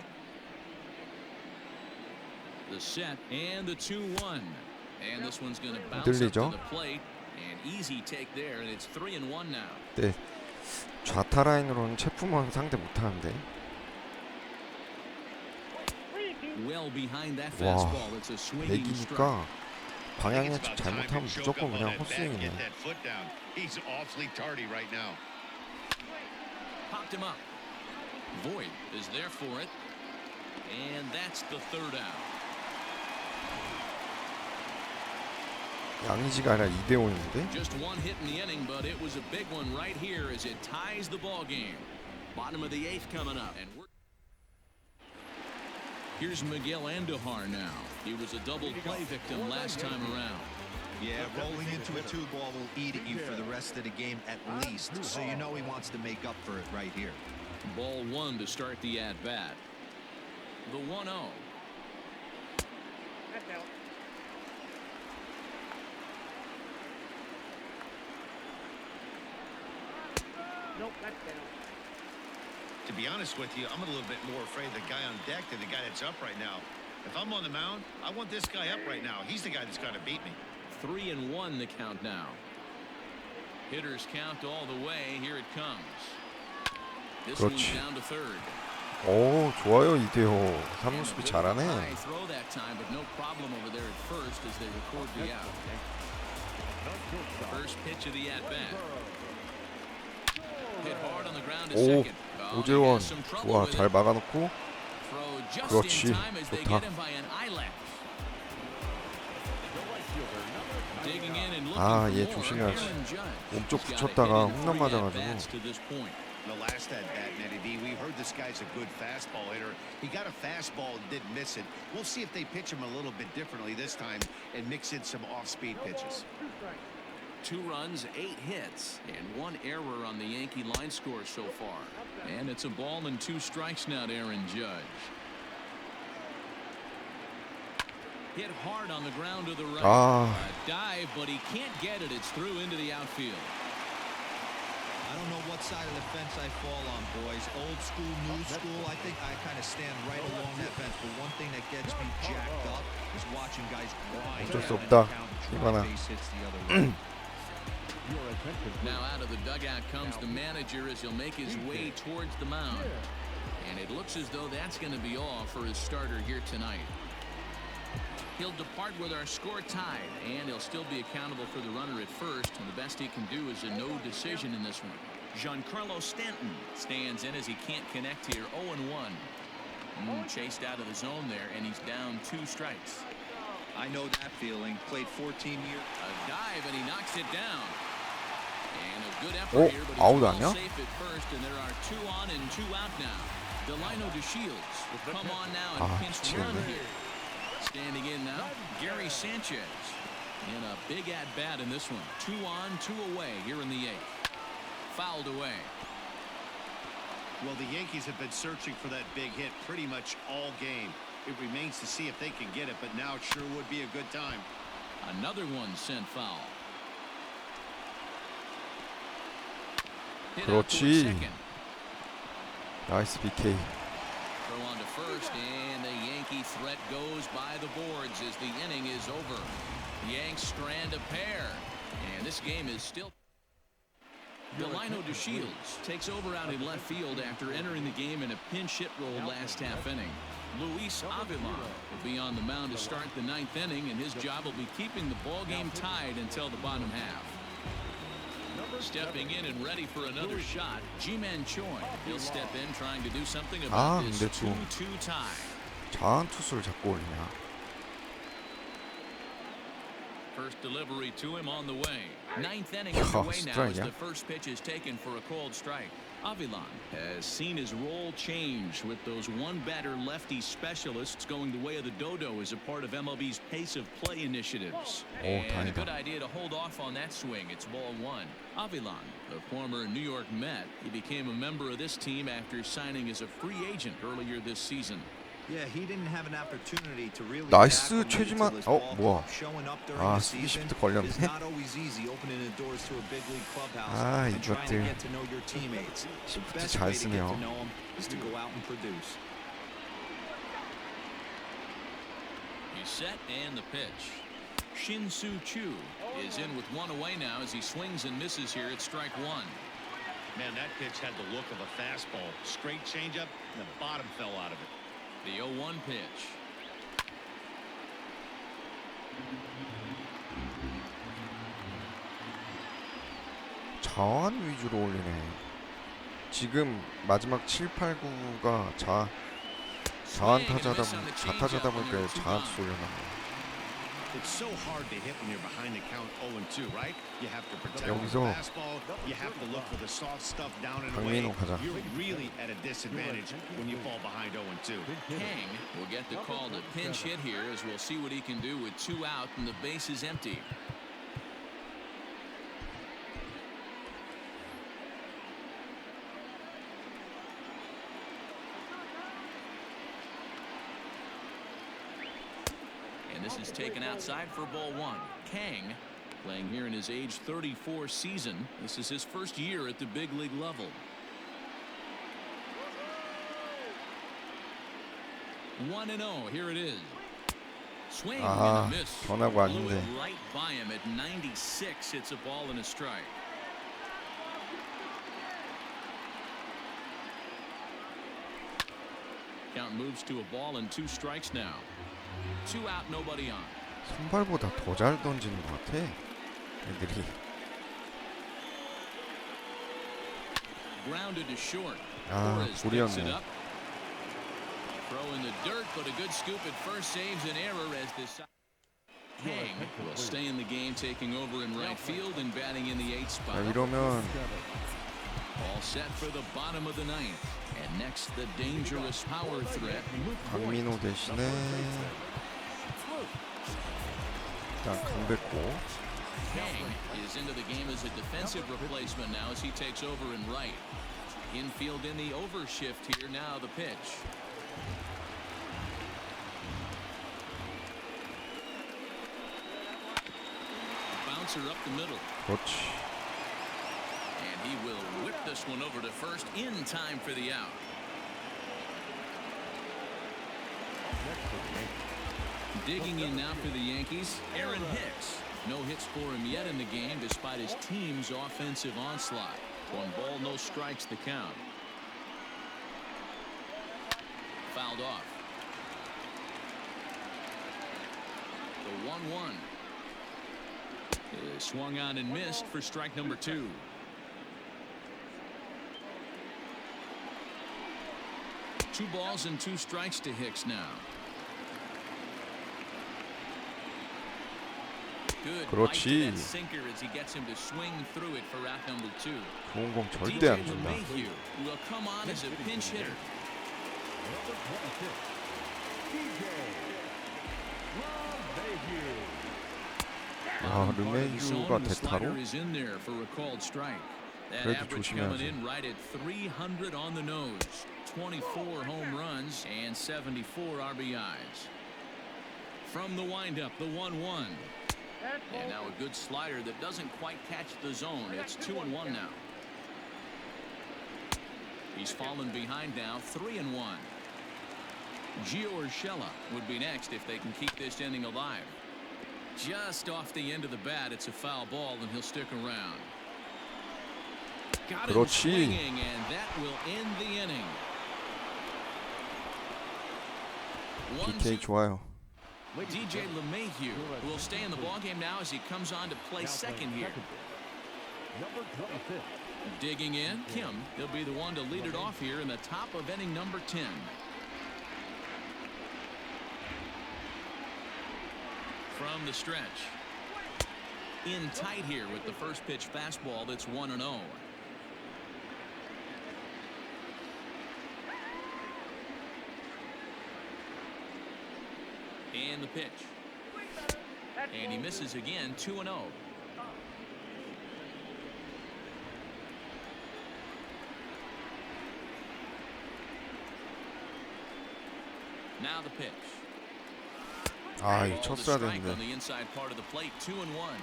The set and the 2-1. And this one's going to bounce up 흔들리죠? to the plate. An easy take there, and it's 3-1 now. 네. 좌타 라인으로는 체프먼 상대 못하는데. Well behind that 와, fastball. It's a swinging strike. 내기니까 방향 예측 잘못하면 무조건 그냥 헛스윙이네. He's awfully tardy right now. Popped him up. Voit is there for it. And that's the third out. 양의지가 아니라 2대5인데. Just one hit in the inning, but it was a big one right here as it ties the ball game. Bottom of the eighth coming up, and here's Miguel Andujar now. He was a double play victim last time around. Yeah, rolling into a 2-ball will eat at you for the rest of the game at least, so you know he wants to make up for it right here. Ball one to start the at-bat. The 1-0. Nope, that's down. To be honest with you, I'm a little bit more afraid of the guy on deck than the guy that's up right now. If I'm on the mound, I want this guy up right now. He's the guy that's got to beat me. 3-1 the count now. Hitters count all the way. Here it comes. This one's 그렇지. down to third. 오, 좋아요. 2대5. 3루 수비 잘하네. High throw that time, but no problem over there at first as they record the out. First pitch of the at-bat. Hit hard on the ground to 오, second. Oh, he 오재원 has some trouble 좋아. with 잘 it. 막아놓고. Throw just 그렇지. in time as they 좋다. get him by an eyelash. Digging in and looking 아, for 얘 more. 조심해야지. Aaron Judge. 몸쪽 He's got a 붙였다가 hit in 홈런 3 맞아가지고. at-bats to this point. The last at bat, Nettie B, we heard this guy's a good fastball hitter. He got a fastball and didn't miss it. We'll see if they pitch him a little bit differently this time and mix in some off-speed pitches. 2 runs, 8 hits, and 1 error on the Yankee line score so far. And it's a ball and 2 strikes now to Aaron Judge. Hit hard on the ground to the right. 아, A dive, but he can't get it. It's through into the outfield. I don't know what side of the fence I fall on, boys. Old school, new school. I think I kind of stand right along that fence. But one thing that gets me jacked up is watching guys grind 어쩔 수 down 없다. the count and 이거나. try base hits the other way. Your attention, Now out of the dugout comes the manager as he'll make his way towards the mound. And it looks as though that's going to be all for his starter here tonight. He'll depart with our score tied, and he'll still be accountable for the runner at first, and the best he can do is a no decision in this one. Giancarlo Stanton stands in as he can't connect here. 0-1. Chased out of the zone there, and he's down 2 strikes. I know that feeling. Played 14 years. A dive, and he knocks it down. And a good 오, effort here, but 아웃 he's 아니야? well safe at first, and there are 2 on and 2 out now. Delino DeShields will come on now and 아, pinch run 미치겠네. here. Standing in now, Gary Sanchez. In a big at-bat in this one. 2 on, 2 away here in the 8th. Fouled away. Well, the Yankees have been searching for that big hit pretty much all game. It remains to see if they can get it, but now it sure would be a good time. Another one sent foul. Hit out to 그렇지. second. 나이스 BK. Throw on to first, and the Yankee threat goes by the boards as the inning is over. Yanks strand a pair, and this game is still. Delino DeShields takes over out in left field after entering the game in a pinch hit role last half inning. Luis Avila will be on the mound to start the 9th inning, and his job will be keeping the ball game tied until the bottom half. Stepping in and ready for another shot, Ji-Man Choi. He'll step in trying to do something 아, about this 근데 또 2-2 tie. 자한 투수를 잡고 올리냐. First delivery to him on the way. 9th inning 야, underway now as 스트라이크야? the first pitch is taken for a called strike. Avilan has seen his role change with those one-batter lefty specialists going the way of the dodo as a part of MLB's pace of play initiatives. And a 다행이다. good idea to hold off on that swing. It's ball 1. Avilan, the former New York Met, he became a member of this team after signing as a free agent earlier this season. Yeah, he didn't have an opportunity to really 나이스 acclimate to 최지만. this 어, ballpark. 뭐야. Showing up during 아, the 수비 season 시프트 걸렸네. is not always easy opening the doors to a big league clubhouse 아, and trying to 이것들. get to know your teammates. The 시프트 best 잘 way to get 쓰네요. to know them is to go out and produce. He's set and the pitch. Shin-Soo Choo is in with one away now as he swings and misses here at strike one. Man, that pitch had the look of a fastball. Straight changeup, and the bottom fell out of it. The 0-1 pitch. 자완 위주로 올리네. 지금 마지막 7, 8, 9가 자완 자타자다 보니까 자완 쏠려나. It's so hard to hit when you're behind the count 0-2, right? You have to protect the 여기서 fastball. You have to look for the soft stuff down and away. 강민호 가자. You're really at a disadvantage when you fall behind 0-2. Kang will get the call to pinch hit here as we'll see what he can do with 2 out and the base is empty. And this is taken outside for ball 1. Kang playing here in his age 34 season. This is his first year at the big league level. 1-0. Here it is. Swing and a miss. 전화가 Blew 아닌데. it right by him at 96. It's a ball and a strike. Count moves to a ball and 2 strikes now. 2 out, nobody on. 선발보다 더 잘 던지는 것 같아. 애들이. Grounded to short. 아, Torres picks it 불이었네. up. Throw in the dirt, but a good scoop at first saves an error as this. Kang will stay in the game, taking over in right field and batting in the 8th 자, spot. 이러면 All set for the bottom of the 9th. And next, the dangerous power threat. 강민호 대신에 일단 강백호. Kang is into the game as a defensive replacement now as he takes over in right. Infield in the overshift here. Now the pitch. Bouncer up the middle. 그렇지. And he will whip this one over to first in time for the out. Digging in now for the Yankees, Aaron Hicks. No hits for him yet in the game despite his team's offensive onslaught. 1 ball, no strikes the count. Fouled off. The 1-1 is swung on and missed for strike number 2. Two balls and 2 strikes to Hicks now. Good bite to 그렇지. that sinker as he gets him to swing through it for out number 2. 좋은 공 절대 안 DJ 준다. LeMahieu will come on as a pinch hitter. 아, Part of the 르메유가 zone, the slider 대타로? is in there for a called strike. That 그래도 average coming 조심해야지. in right at 300 on the nose. 24 home runs and 74 RBIs. From the windup, the 1-1. And now a good slider that doesn't quite catch the zone. It's 2-1 now. He's fallen behind now, 3-1. Gio Urshela would be next if they can keep this inning alive. Just off the end of the bat, it's a foul ball, and he'll stick around. Got him 그렇지. swinging, and that will end the inning. PK 좋아요. DJ LeMahieu will stay in the ballgame now as he comes on to play second here. Digging in, Kim. He'll be the one to lead it off here in the top of inning number 10. From the stretch. In tight here with the first pitch fastball that's 1-0. And the pitch. And he misses again, 2-0. Now the pitch. 아, 이 Ball to 쳤어야 strike on 되는데. the inside part of the plate, 2-1.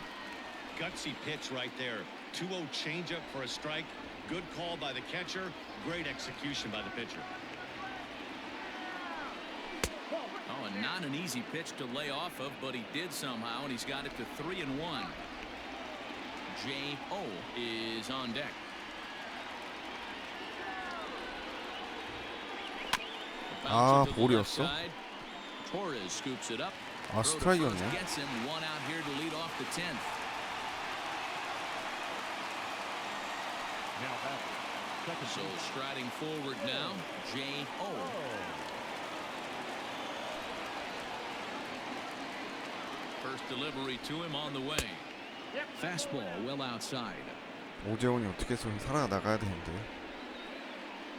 Gutsy pitch right there. 2-0 changeup for a strike. Good call by the catcher. Great execution by the pitcher. Oh, and not an easy pitch to lay off of, but he did somehow, and he's got it to 3-1. J.O. is on deck. 아, 볼이었어? Torres scoops it up. 아, 스트라이크였네. Gets him one out here to lead off the 10th. So striding forward now, J.O. First delivery to him on the way. Fastball well outside. 오재훈이 어떻게 해서 살아나가야 되는데.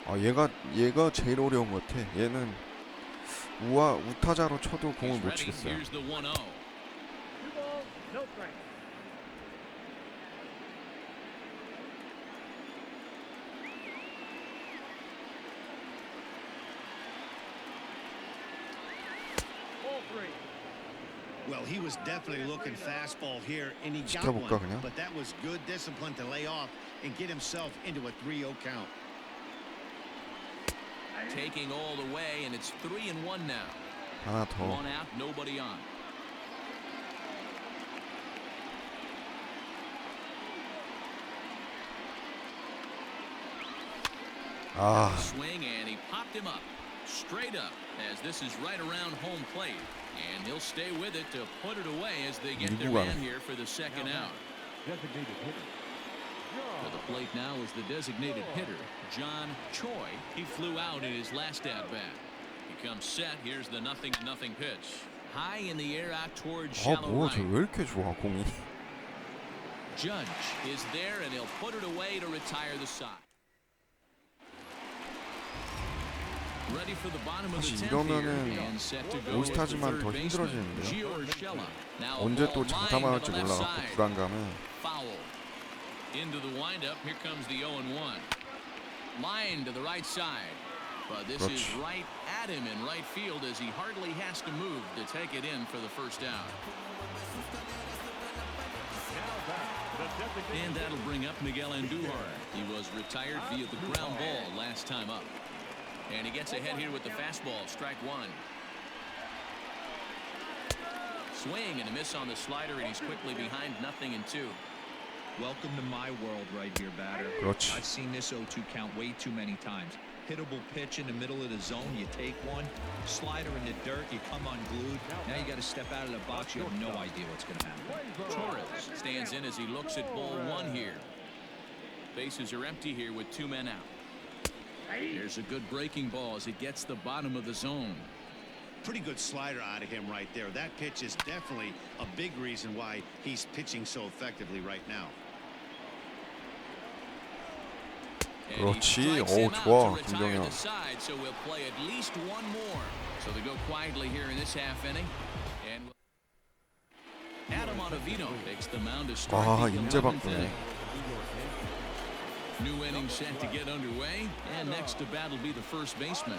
아, 얘가 제일 어려운 것 같아. 얘는 우타자로 쳐도 공을 못 치겠어요. Here's the 1-0. 2-2, no strike. Well, he was definitely looking fastball here, and he got 지켜볼까, one. 그냥? But that was good discipline to lay off and get himself into a 3-0 count. Taking all the way, and it's 3-1 now. 하나 더. One out, nobody on. 아, Swing, and he popped him up straight up, as this is right around home plate, and he'll stay with it to put it away as they get their man here for the second out. Designated hitter. To the plate now is the designated hitter, John Choi. He flew out in his last at-bat. He comes set. Here's the 0-0 pitch. High in the air out towards 아, shallow 뭐야, 저 right. 왜 이렇게 좋아, 공이. Judge is there, and he'll put it away to retire the side. Ready for the bottom of the 사실 10th 이러면은 here, and set to go 올스타즈만 with the 더 third baseman, 힘들어지는데요. Gio Urshela. Now a 언제 ball 또 lined 장타만 to 할지 the left 몰라갖고 side. 불안감에. Foul. Into the windup. Here comes the 0-1. Line to the right side. But this is 그렇지. right at him in right field as he hardly has to move to take it in for the first out. And that'll bring up Miguel Andujar. He was retired via the ground ball last time up. And he gets ahead here with the fastball. Strike one. Swing and a miss on the slider, and he's quickly behind 0-2. Welcome to my world right here, batter. 그렇지. I've seen this 0-2 count way too many times. Hittable pitch in the middle of the zone, you take one. Slider in the dirt, you come unglued. Now you got to step out of the box. You have no idea what's going to happen. Torres stands in as he looks at ball one here. Bases are empty here with two men out. There's a good breaking ball as it gets the bottom of the zone. Pretty good slider out of him right there. That pitch is definitely a big reason why he's pitching so effectively right now. 그렇지. 오, 좋아, 김정현. So we'll play at least one more. So they go quietly here in this half inning. And Adam Ottavino takes the mound to start 아, the 인제 11th 바꾸네. inning. New inning set to get underway, and next to bat will be the first baseman.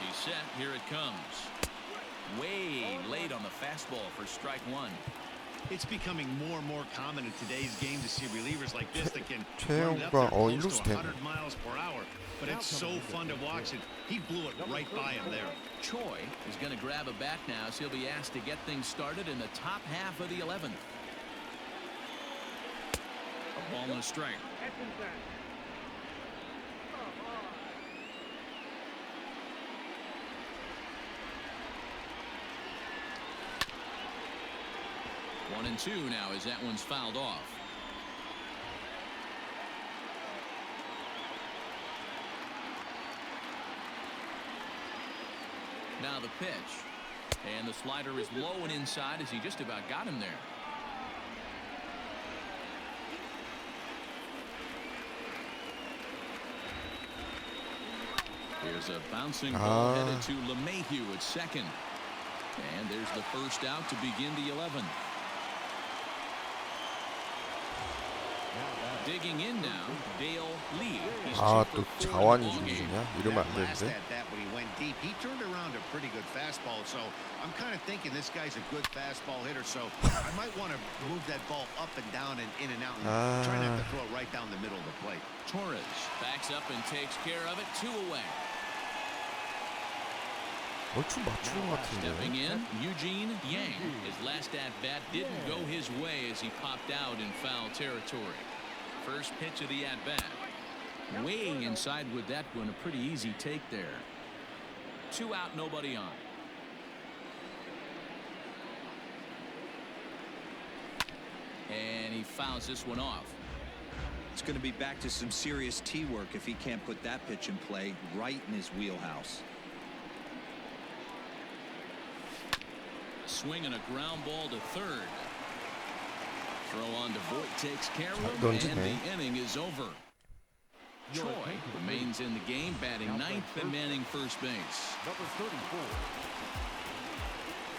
He's set. Here it comes. Way late on the fastball for strike one. It's becoming more and more common in today's game to see relievers like this that can run it up there 최영과 close 일루스 to 되네. 100 miles per hour. But it's so fun to watch it. He blew it right by him there. Choi is going to grab a bat now, so he'll be asked to get things started in the top half of the 11th. A ball and a strike. That's inside. 1-2 now as that one's fouled off. Now the pitch. And the slider is low and inside as he just about got him there. Here's a bouncing ball headed to LeMahieu at second. And there's the first out to begin the 11th. Digging in now, Dale Lee. 아, 또 자완이 중이냐? 이러면 안 Last 되는데. at that when he went deep, he turned around a pretty good fastball. So I'm kind of thinking this guy's a good fastball hitter. So I might want to move that ball up and down and in and out and try not to throw it right down the middle of the plate. Torres backs up and takes care of it. 2 away. 얼추 맞춘 것 Stepping 같은데. in, Eugene Yang. His last at bat didn't go his way as he popped out in foul territory. First pitch of the at bat. Way inside with that one, a pretty easy take there. 2 out, nobody on. And he fouls this one off. It's going to be back to some serious tee work if he can't put that pitch in play right in his wheelhouse. Swing and a ground ball to third. Throw on to Voigt takes care of him, 던지네. and the inning is over. Troy remains in the game, batting ninth and manning first base. Number 34.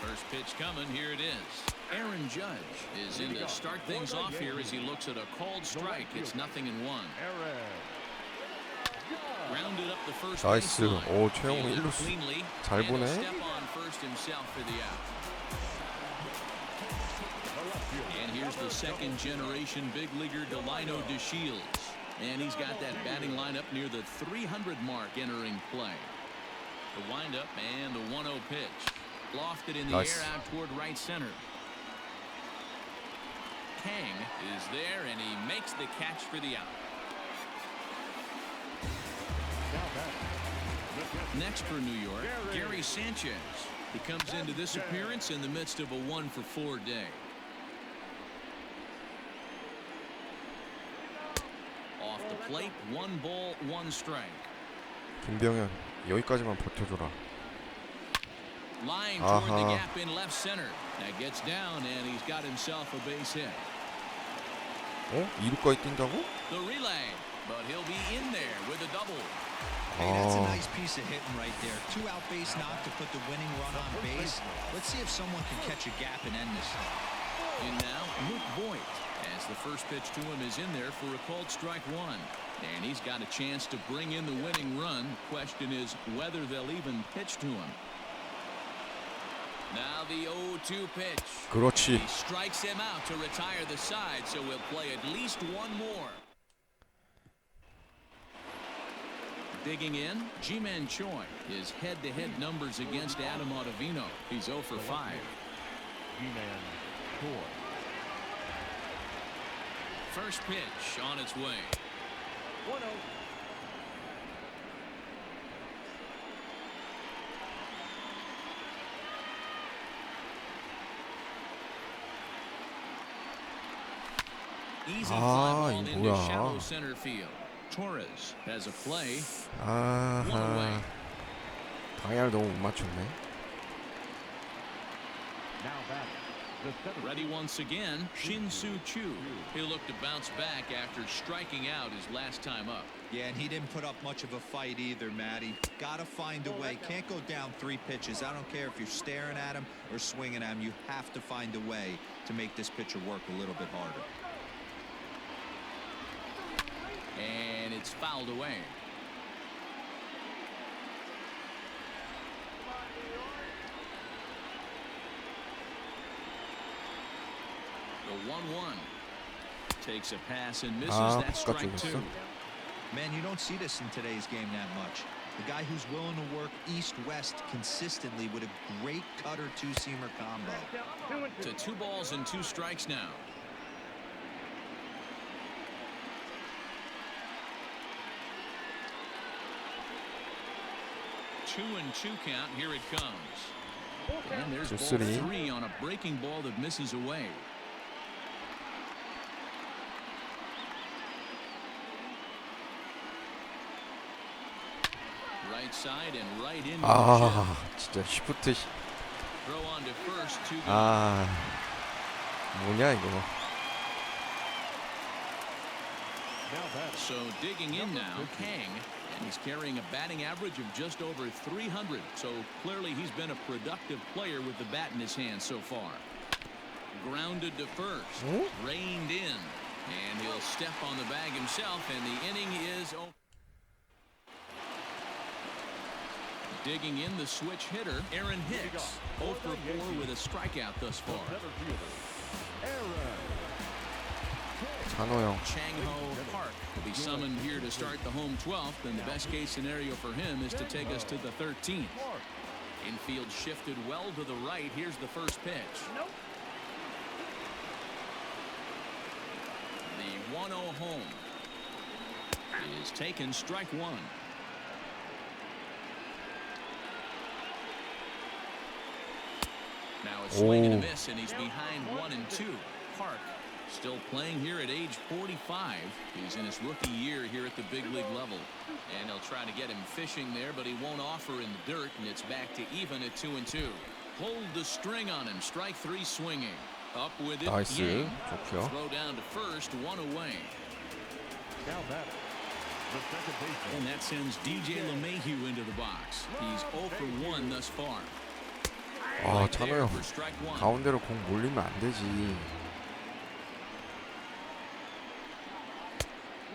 First pitch coming, here it is. Aaron Judge is in to start things off here as he looks at a called strike. It's 0-1. Aaron. Grounded up the first 나이스. baseline. 오, 최영우 Fielded 1루수. cleanly, 잘 and he'll 보네. step on first himself for the out. And here's the second generation big leaguer Delino DeShields. And he's got that batting lineup near the 300 mark entering play. The windup and the 1-0 pitch. Lofted in the Nice. air out toward right center. Kang is there and he makes the catch for the out. Next for New York, Gary Sanchez. He comes into this appearance in the midst of a 1-for-4 day. Off the plate, 1 ball, 1 strike. 김병현 여기까지만 버텨줘라. Line toward the 아하. gap in left center. That gets down and he's got himself a base hit. 어? 2루까지 뛴다고? The relay, but he'll be in there with a double. Hey, that's a 아, nice piece of hitting right there. 2-out base knock to put the winning run on base. Let's see if someone can catch a gap and end this. And now Luke Voigt, as the first pitch to him is in there for a called strike 1. And he's got a chance to bring in the winning run. Question is whether they'll even pitch to him. Now the 0-2 pitch. 그렇지. He strikes him out to retire the side, so we'll play at least 1 more. Digging in, Ji-Man Choi. His head-to-head numbers against Adam Ottavino. He's 0 for 5. G-Man Troy. First pitch on its way. 1-0. Easy fly 아, ball 이 into 뭐야. shallow center field. Torres has a play. 아하. 방향을 너무 못 맞췄네. Now batting. The center. Ready once again, Shin-Soo Choo. He'll look to bounce back after striking out his last time up. Yeah, and he didn't put up much of a fight either, Matty. Gotta find a way. Can't go down 3 pitches. I don't care if you're staring at him or swinging at him. You have to find a way to make this pitcher work a little bit harder. And it's fouled away. The 1-1 takes a pass and misses. 아, That strike 바깥쪽이었어? 2. Man, you don't see this in today's game that much. The guy who's willing to work east-west consistently with a great cutter two-seamer combo. 2-2. To 2 balls and 2 strikes now. Two and 2 count. Here it comes. And there's ball 2-3. 3 on a breaking ball that misses away. Right side and right into the 아, chip. 진짜 시프트. Throw on to first. 2 gone. 아, 뭐냐 이거. Now batting. So digging in now, Kang, and he's carrying a batting average of just over 300. So clearly he's been a productive player with the bat in his hand so far. Grounded to first, 어? reined in, and he'll step on the bag himself, and the inning is over. Digging in the switch hitter, Aaron Hicks, 0 for 4 with a strikeout thus far. Center fielder. Aaron. 찬호 형. Chang-Ho Park will be summoned here to start the home 12th, and the best case scenario for him is to take us to the 13th. Infield shifted well to the right. Here's the first pitch. The 1-0 home is taken, strike one. Now it's swing and a miss, and he's behind 1-2. Park still playing here at age 45. He's in his rookie year here at the big league level. And they'll try to get him fishing there, but he won't offer in the dirt, and it's back to even at 2-2. Hold the string on him. Strike three swinging. Up with it. 나이스. Yang. 좋고요. Throw down to first, one away. Now batter, the second baseman. And that sends DJ LeMahieu into the box. He's 0 for 1 thus far. 아, 찬호 형. For strike one. 가운데로 공 몰리면 안 되지.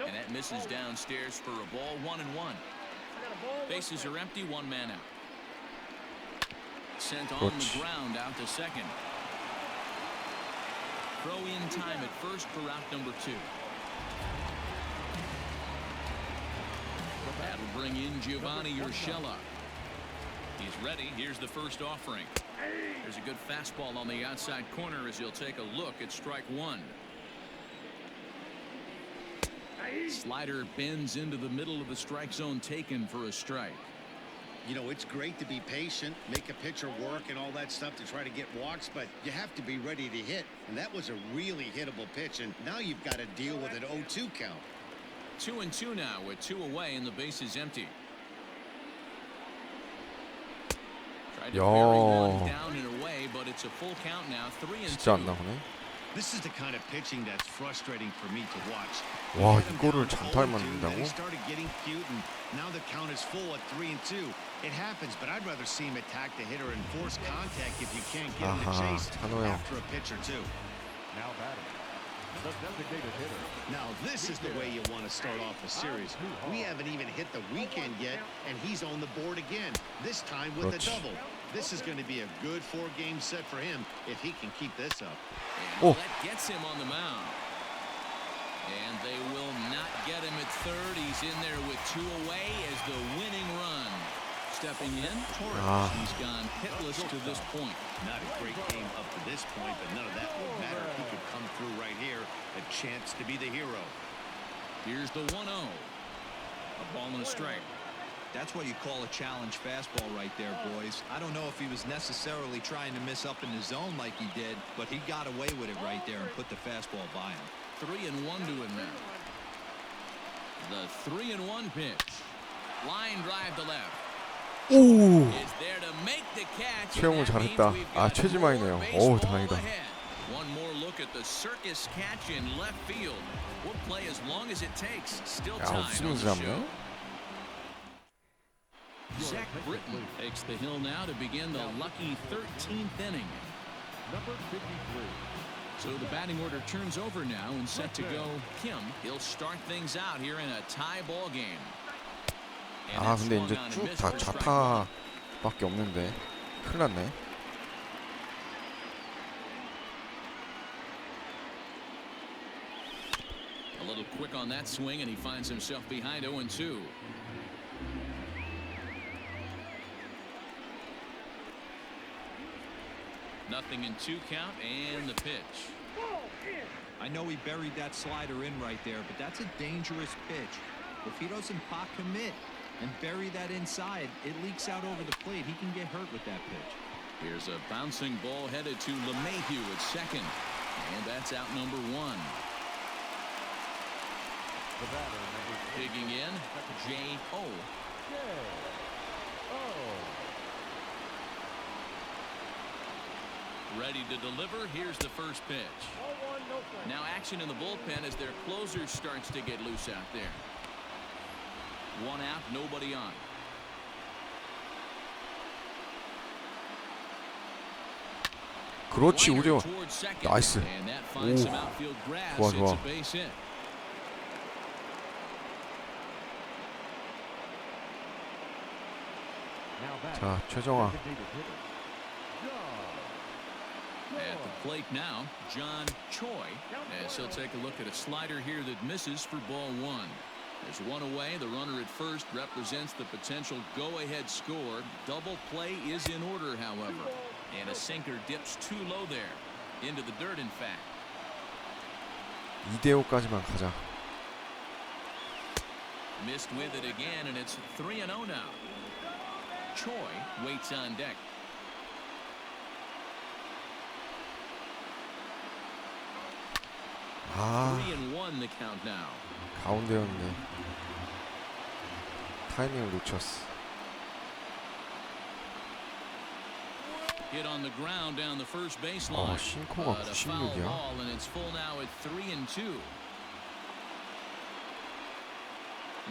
And that misses downstairs for a ball, 1-1. Bases are empty, one man out. Sent on the 그렇지. ground out to second. Throw in time at first for out number 2. That'll bring in Giovanni Urshela. He's ready. Here's the first offering. There's a good fastball on the outside corner as he'll take a look at strike one. Slider bends into the middle of the strike zone, taken for a strike. You know, it's great to be patient, make a pitcher work and all that stuff to try to get walks, but you have to be ready to hit. And that was a really hittable pitch, and now you've got to deal with an 0-2 count. 2-2 now with 2 away and the base is empty. Tried to 야. bury one down and away, but it's a full count now. 3-2. 진짜 안 나오네. This is the kind of pitching that's frustrating for me to watch. 와, He had him 이거를 down 장타를 0-2, then 맞는다고? he started getting cute, and now the count is full at 3-2. It happens, but I'd rather see him attack the hitter and force contact if you can't get him to 아하, chase 찬호 형. after a pitch or two. Now batting, the designated hitter. Now this is the way you want to start off a series. We haven't even hit the weekend yet, and he's on the board again, this time with a 그렇지. double. This is going to be a good 4-game set for him if he can keep this up. And Oh. that gets him on the mound. And they will not get him at third. He's in there with 2 away as the winning run. Stepping in, Torres. Ah. He's gone hitless to this point. Not a great game up to this point, but none of that would matter. He could come through right here, a chance to be the hero. Here's the 1-0. A ball and a strike. That's what you call a challenge fastball right there, boys. I don't know if he was necessarily trying to miss up in the zone like he did, but he got away with it right there and put the fastball by him. 3-1 to him now. The 3-1 pitch. Line drive to left. 오, Is there to make the catch. 최영우 and that means 잘했다. we've 아, got 최지만이네요. more 어우, baseball 다행이다. ahead. One more look at the circus catch in left field. We'll play as long as it takes. Still 야, time on 없으면서 the 잡네. show. Zach Britton takes the hill now to begin the lucky 13th inning. Number 53. So the batting order turns over now and set to go Kim. He'll start things out here in a tie ball game. And 아, that's 근데 swung 이제 on and 쭉 missed 다 for strike one. 좌타밖에 없는데 큰일 났네. A little quick on that swing, and he finds himself behind 0-2. Nothing in 2 count, and the pitch. I know he buried that slider in right there, but that's a dangerous pitch. If he doesn't pot commit and bury that inside, it leaks out over the plate. He can get hurt with that pitch. Here's a bouncing ball headed to LeMahieu at second, and that's out number 1. The batter, number 8. Digging in, J.O. Ready to deliver. Here's the first pitch. Now action in the bullpen as their closer starts to get loose out there. 1 out, nobody on. 그렇지, Liner 오재원. towards second, 나이스. and that finds 오. some outfield grass. 좋아, It's 좋아. a base hit. Now batting, 자, 최정아. designated hitter. At the plate now, John Choi, as he'll take a look at a slider here that misses for ball 1. There's one away. The runner at first represents the potential go-ahead score. Double play is in order, however. And a sinker dips too low there. Into the dirt, in fact. 2대5까지만 가자. Missed with it again, and it's 3-0 now. Choi waits on deck. 아, 3-1 the count now. 가운데였네. 타이밍을 놓쳤어. Hit on the ground down the first baseline. 싱커가 A foul 96이야. ball, and it's full now at 3-2.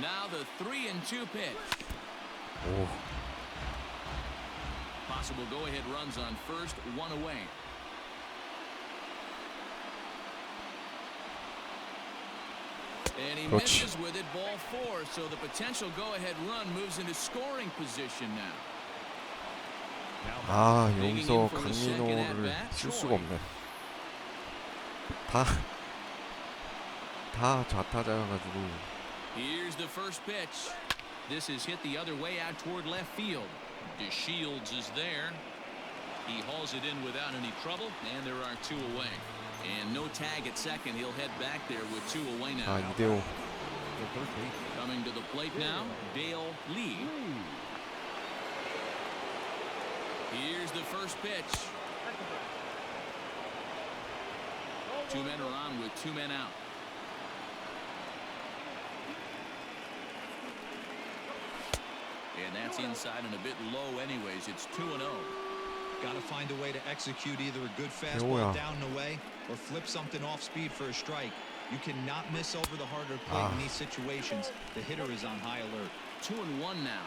Now the 3-2 pitch. 오, Possible go-ahead runs on first, one away. And he 그렇지. misses with it, ball 4. So the potential go-ahead run moves into scoring position now. 아, 여기서 강민호를 쓸 수가 없네. 다 좌타자여가지고. Here's the first pitch. This is hit the other way out toward left field. DeShields is there. He hauls it in without any trouble, and there are 2 away. And no tag at second. He'll head back there with 2 away now. 아, 2대5. Coming to the plate now, Dale Lee. Here's the first pitch. 2 men are on with 2 men out. And that's inside and a bit low anyways. It's 2-0. Got to find a way to execute either a good 배우야. fastball down and away or flip something off speed for a strike. You cannot miss over the harder plate in these situations. The hitter is on high alert. 2-1 now.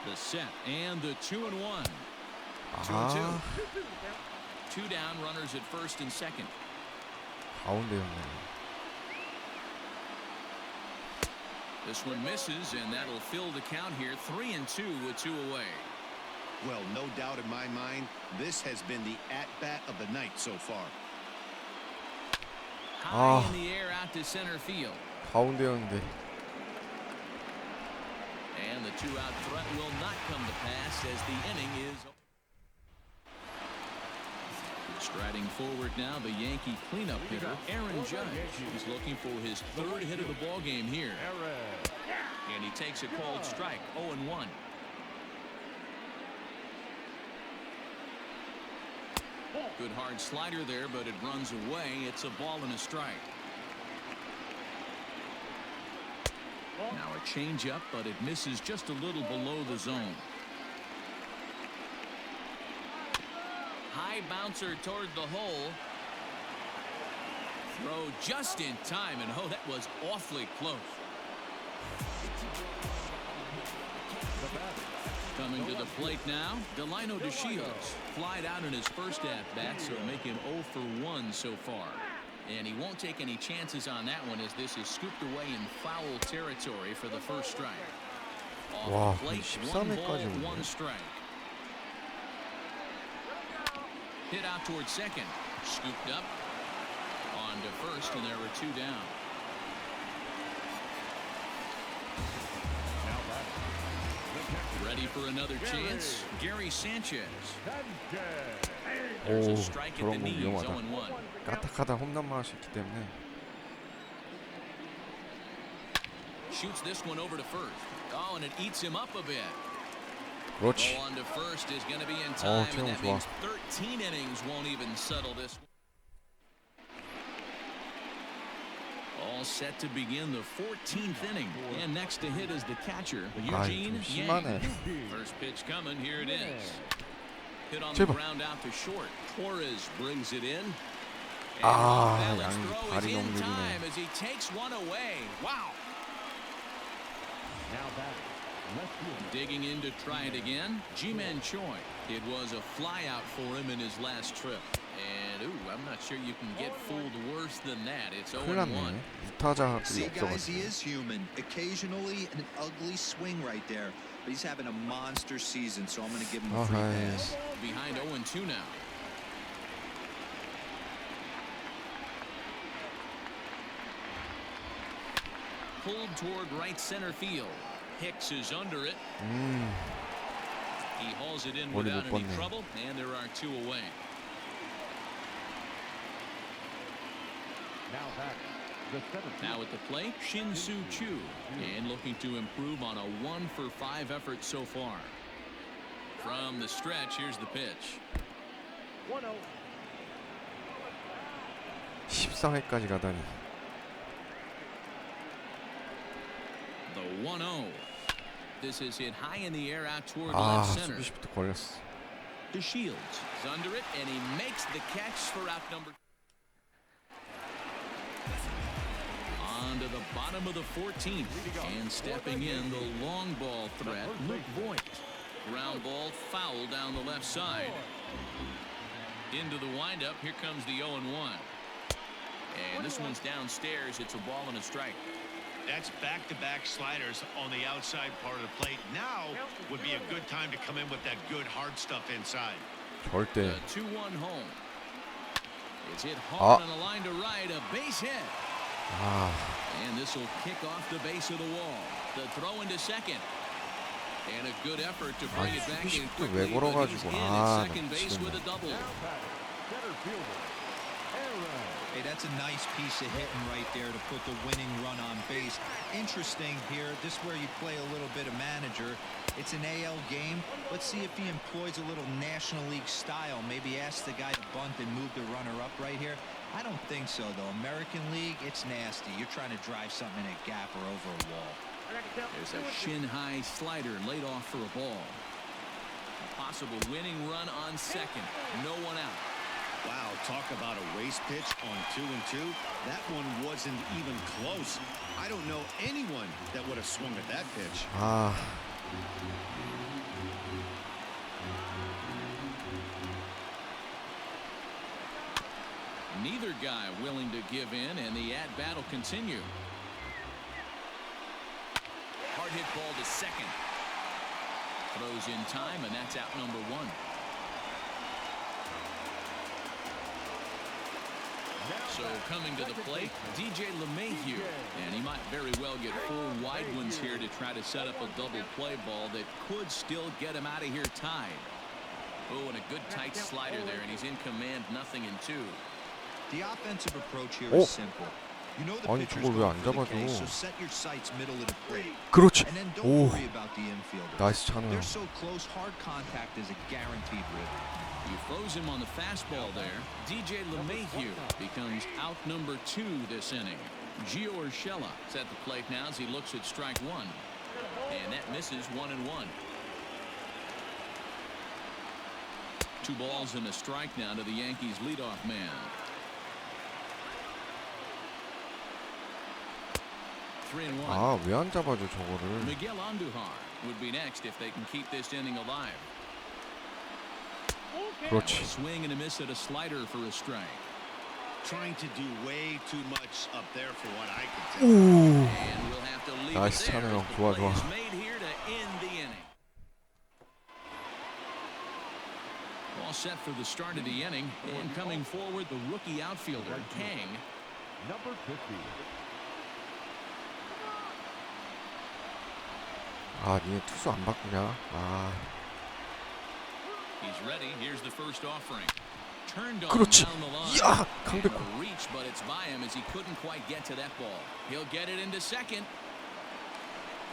The set and the 2-1. 2-2. 아, 2 down, runners at first and second. 가운데였네. This one misses, and that'll fill the count here. 3-2 with 2 away. Well, no doubt in my mind, this has been the at-bat of the night so far. High in the air out to center field. 가운데였는데. And the 2-out threat will not come to pass as the inning is. Striding forward now, the Yankee cleanup hitter, Aaron Judge. He's looking for his 3rd hit of the ball game here. And he takes a called strike, 0-1. Good hard slider there, but it runs away. It's a ball and a strike. Now a changeup, but it misses just a little below the zone. High bouncer toward the hole. Throw just in time, and oh, that was awfully close. Coming to the plate now, Delino DeShields. Flied out in his first at-bat, so make him 0 for 1 so far. And he won't take any chances on that one as this is scooped away in foul territory for the first strike. Off the plate, 1 ball, 1 strike. Hit out towards second. Scooped up. On to first, and there were 2 down. Ready for another chance. Gary Sanchez. There's a strike at the knees, 0-1. 까딱하다 홈런만 할 수 있기 때문에. Shoots this one over to first. Oh, and it eats him up a bit. 그렇지. Ball on to first is going to be in time, and that 좋아. means 13 innings won't even settle this. All set to begin the 14th inning, and next to hit is the catcher, Eugene Yang. First pitch coming, here it is. Hit on the ground out to short. Torres brings it in. And 양이 throw is 발이 in 너무 time 느리네. as he takes one away. Wow. Digging in to try it again, Ji-Man Choi. It was a flyout for him in his last trip. And, ooh, I'm not sure you can get fooled worse than that. It's 0-1. 무타자들이 See, guys, he 없어가지고. is human. Occasionally, an ugly swing right there. But he's having a monster season, so I'm going to give him a free pass. Behind 0-2 now. pulled toward right center field. Hicks is under it. He hauls it in 머리 without 못 any 봤네. trouble, and there are 2 away. Now back. The 17th. Now at the plate, Shin-Soo Choo, and looking to improve on a 1-for-5 effort so far. From the stretch, here's the pitch. 1-0. 14회까지 가다니. The 1-0. This is hit high in the air out toward left center. 수비시부터 걸렸어. To Shields is under it, and he makes the catch for out number. On to the bottom of the 14th, and stepping in the long ball threat, Luke Voigt. Ground ball foul down the left side. Into the windup, here comes the 0-1. And this one's downstairs. It's a ball and a strike. That's back-to-back sliders on the outside part of the plate. Now would be a good time to come in with that good hard stuff inside. 절대. A 2-1 home. It's hit hard on a line to right, a base hit. And this will kick off the base of the wall. The throw into second. And a good effort to bring it back in 수비시부터 quickly, 왜 but he's 걸어가지고. in 나 at second base with a 미치겠네. double. Now batting. Center fielder. Aaron. Hey, that's a nice piece of hitting right there to put the winning run on base. Interesting here. This is where you play a little bit of manager. It's an AL game. Let's see if he employs a little National League style. Maybe ask the guy to bunt and move the runner up right here. I don't think so, though. American League, it's nasty. You're trying to drive something in a gap or over a wall. There's a shin-high slider laid off for a ball. A possible winning run on second. No one out. Wow, talk about a waste pitch on 2-2. That one wasn't even close. I don't know anyone that would have swung at that pitch. Neither guy willing to give in, and the at-bat will continue. Hard hit ball to second. Throws in time, and that's out number 1. So coming to the plate, DJ LeMahieu, and he might very well get 4 wide ones here to try to set up a double play ball that could still get him out of here tied. Oh, and a good tight slider there, and he's in command, 0-2. The offensive approach here is simple. You know the 아니, pitcher's 저걸 왜 going 안 for the 잡아줘? K, so set your sights middle of the plate. 그렇지. And then don't 오, worry about the infielders. 나이스 찬우 형. They're so close, hard contact is a guaranteed rib. You froze him on the fastball there. DJ LeMahieu becomes out number 2 this inning. Gio Urshela is at the plate now as he looks at strike 1. And that misses 1-1. 2 balls and a strike now to the Yankees leadoff man. 3-1. 왜 안 잡아줘 저거를. Miguel Andujar would be next if they can keep this inning alive. 그렇지. Swing and a miss at a slider for a strike. Trying to do way too much up there for what I could tell. 오. And we'll have to leave 나이스 it there. 찬우 형. The 좋아 play 좋아. is made here to end the inning. All set for the start of the inning, and coming forward, the rookie outfielder Kang. Number 50. 니네 투수 안 바꾸냐? He's ready. Here's the first offering. Turned on 그렇지. down the line. 이야, And 강백호. a reach, but it's by him as he couldn't quite get to that ball. He'll get it into second.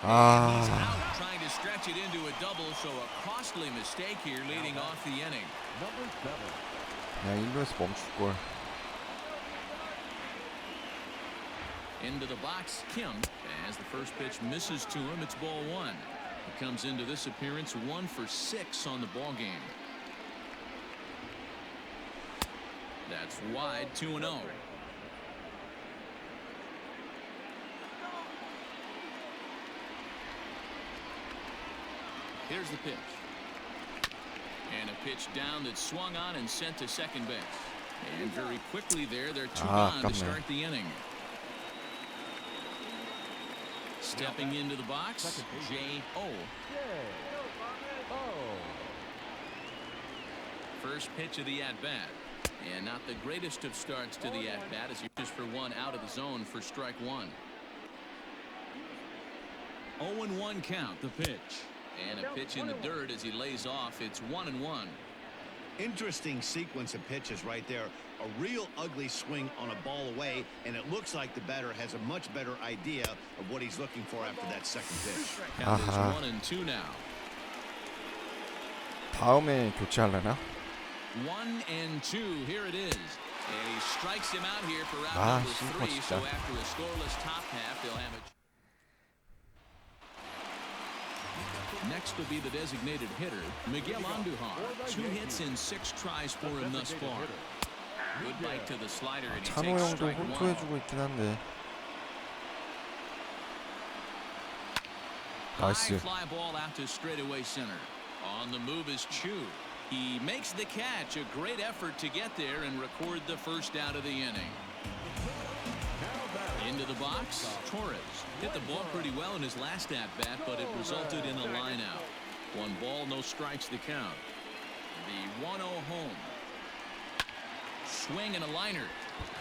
He's out trying to stretch it into a double, so a costly mistake here leading off the inning. Number 7. 그냥 1루에서 멈출 걸. Into the box, Kim, as the first pitch misses to him. It's ball 1. He comes into this appearance 1 for 6 on the ball game. That's wide, 2-0. Here's the pitch. And a pitch down that's swung on and sent to second base. And very quickly there, they're 2 gone to 아깝네. start the inning. Stepping into the box, J.O. First pitch of the at-bat. And not the greatest of starts to the at-bat as he just for 1 out of the zone for strike 1. 0-1 count, the pitch. And a pitch in the dirt as he lays off. It's 1-1. Interesting sequence of pitches right there. A real ugly swing on a ball away, and it looks like the batter has a much better idea of what he's looking for after that second pitch. Count is 1-2 now. 다음에 교체하려나? 1-2. Here it is. And he strikes him out here for out 아, number 심퍼 3. So 진짜. after a scoreless top half, they'll have it. Next will be the designated hitter, Miguel Andujar. 2 hits in 6 tries for him thus far. Good bite to the slider, and he 찬호 takes 형도 strike 1. 홀토해주고 있긴 한데. High 나이스. fly ball out to straightaway center. On the move is Chu. He makes the catch. A great effort to get there and record the first out of the inning. Into the box, Torres hit the ball pretty well in his last at-bat, but it resulted in a line-out. 1 ball, no strikes the count. The 1-0 home. Swing and a liner,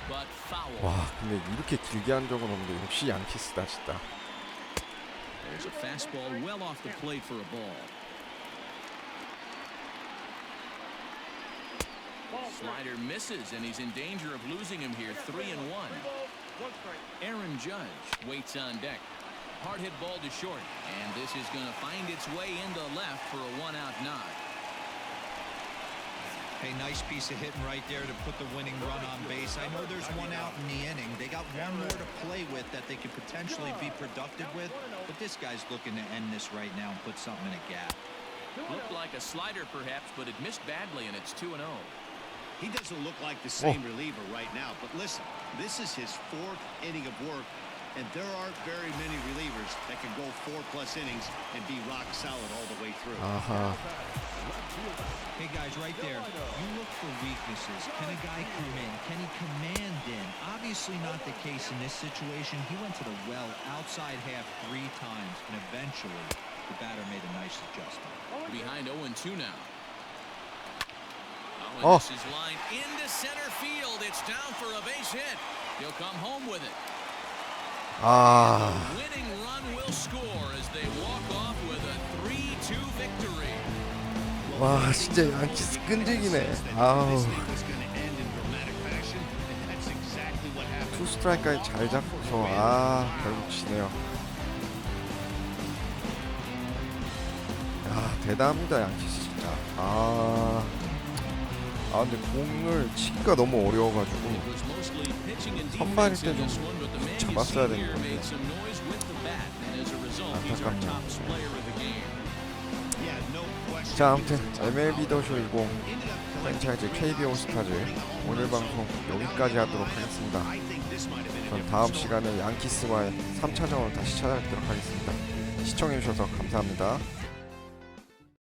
but foul. 와, 근데 이렇게 길게 한 적은 없는데 역시 양키스다 진짜. There's a fastball well off the plate for a ball. Slider misses, and he's in danger of losing him here. 3-1. Aaron Judge waits on deck. Hard hit ball to short, and this is going to find its way into left for a 1-out nod. Hey, nice piece of hitting right there to put the winning run on base. I know there's 1 out in the inning. They got 1 more to play with that they could potentially be productive with, but this guy's looking to end this right now and put something in a gap. Looked like a slider perhaps, but it missed badly, and it's 2-0. He doesn't look like the same reliever right now, but listen, this is his 4th inning of work, and there aren't very many relievers that can go 4+ innings and be rock solid all the way through. 아하. Hey guys, right there, you look for weaknesses. Can a guy come in? Can he command in? Obviously not the case in this situation. He went to the well outside half 3 times, and eventually the batter made a nice adjustment. Behind 0-2 now. Oh. This is lined into center field. It's down for a base hit. He'll come home with it. 아, Winning run will score as they walk off with a 3-2 victory. 와 진짜 양키스 끈질기네. 아우. 투 스트라이크까지 잘 잡고서 결국 지네요. 야 대단합니다 양키스 진짜. 근데 공을 치기가 너무 어려워가지고 선발일 때 좀 잡았어야 되는데 안타깝네요. 자 아무튼 MLB 더쇼 20 프랜차이즈 Kbo올스타즈 오늘 방송 여기까지 하도록 하겠습니다. 전 다음 시간에 양키스와의 3차전으로 다시 찾아뵙도록 하겠습니다. 시청해주셔서 감사합니다.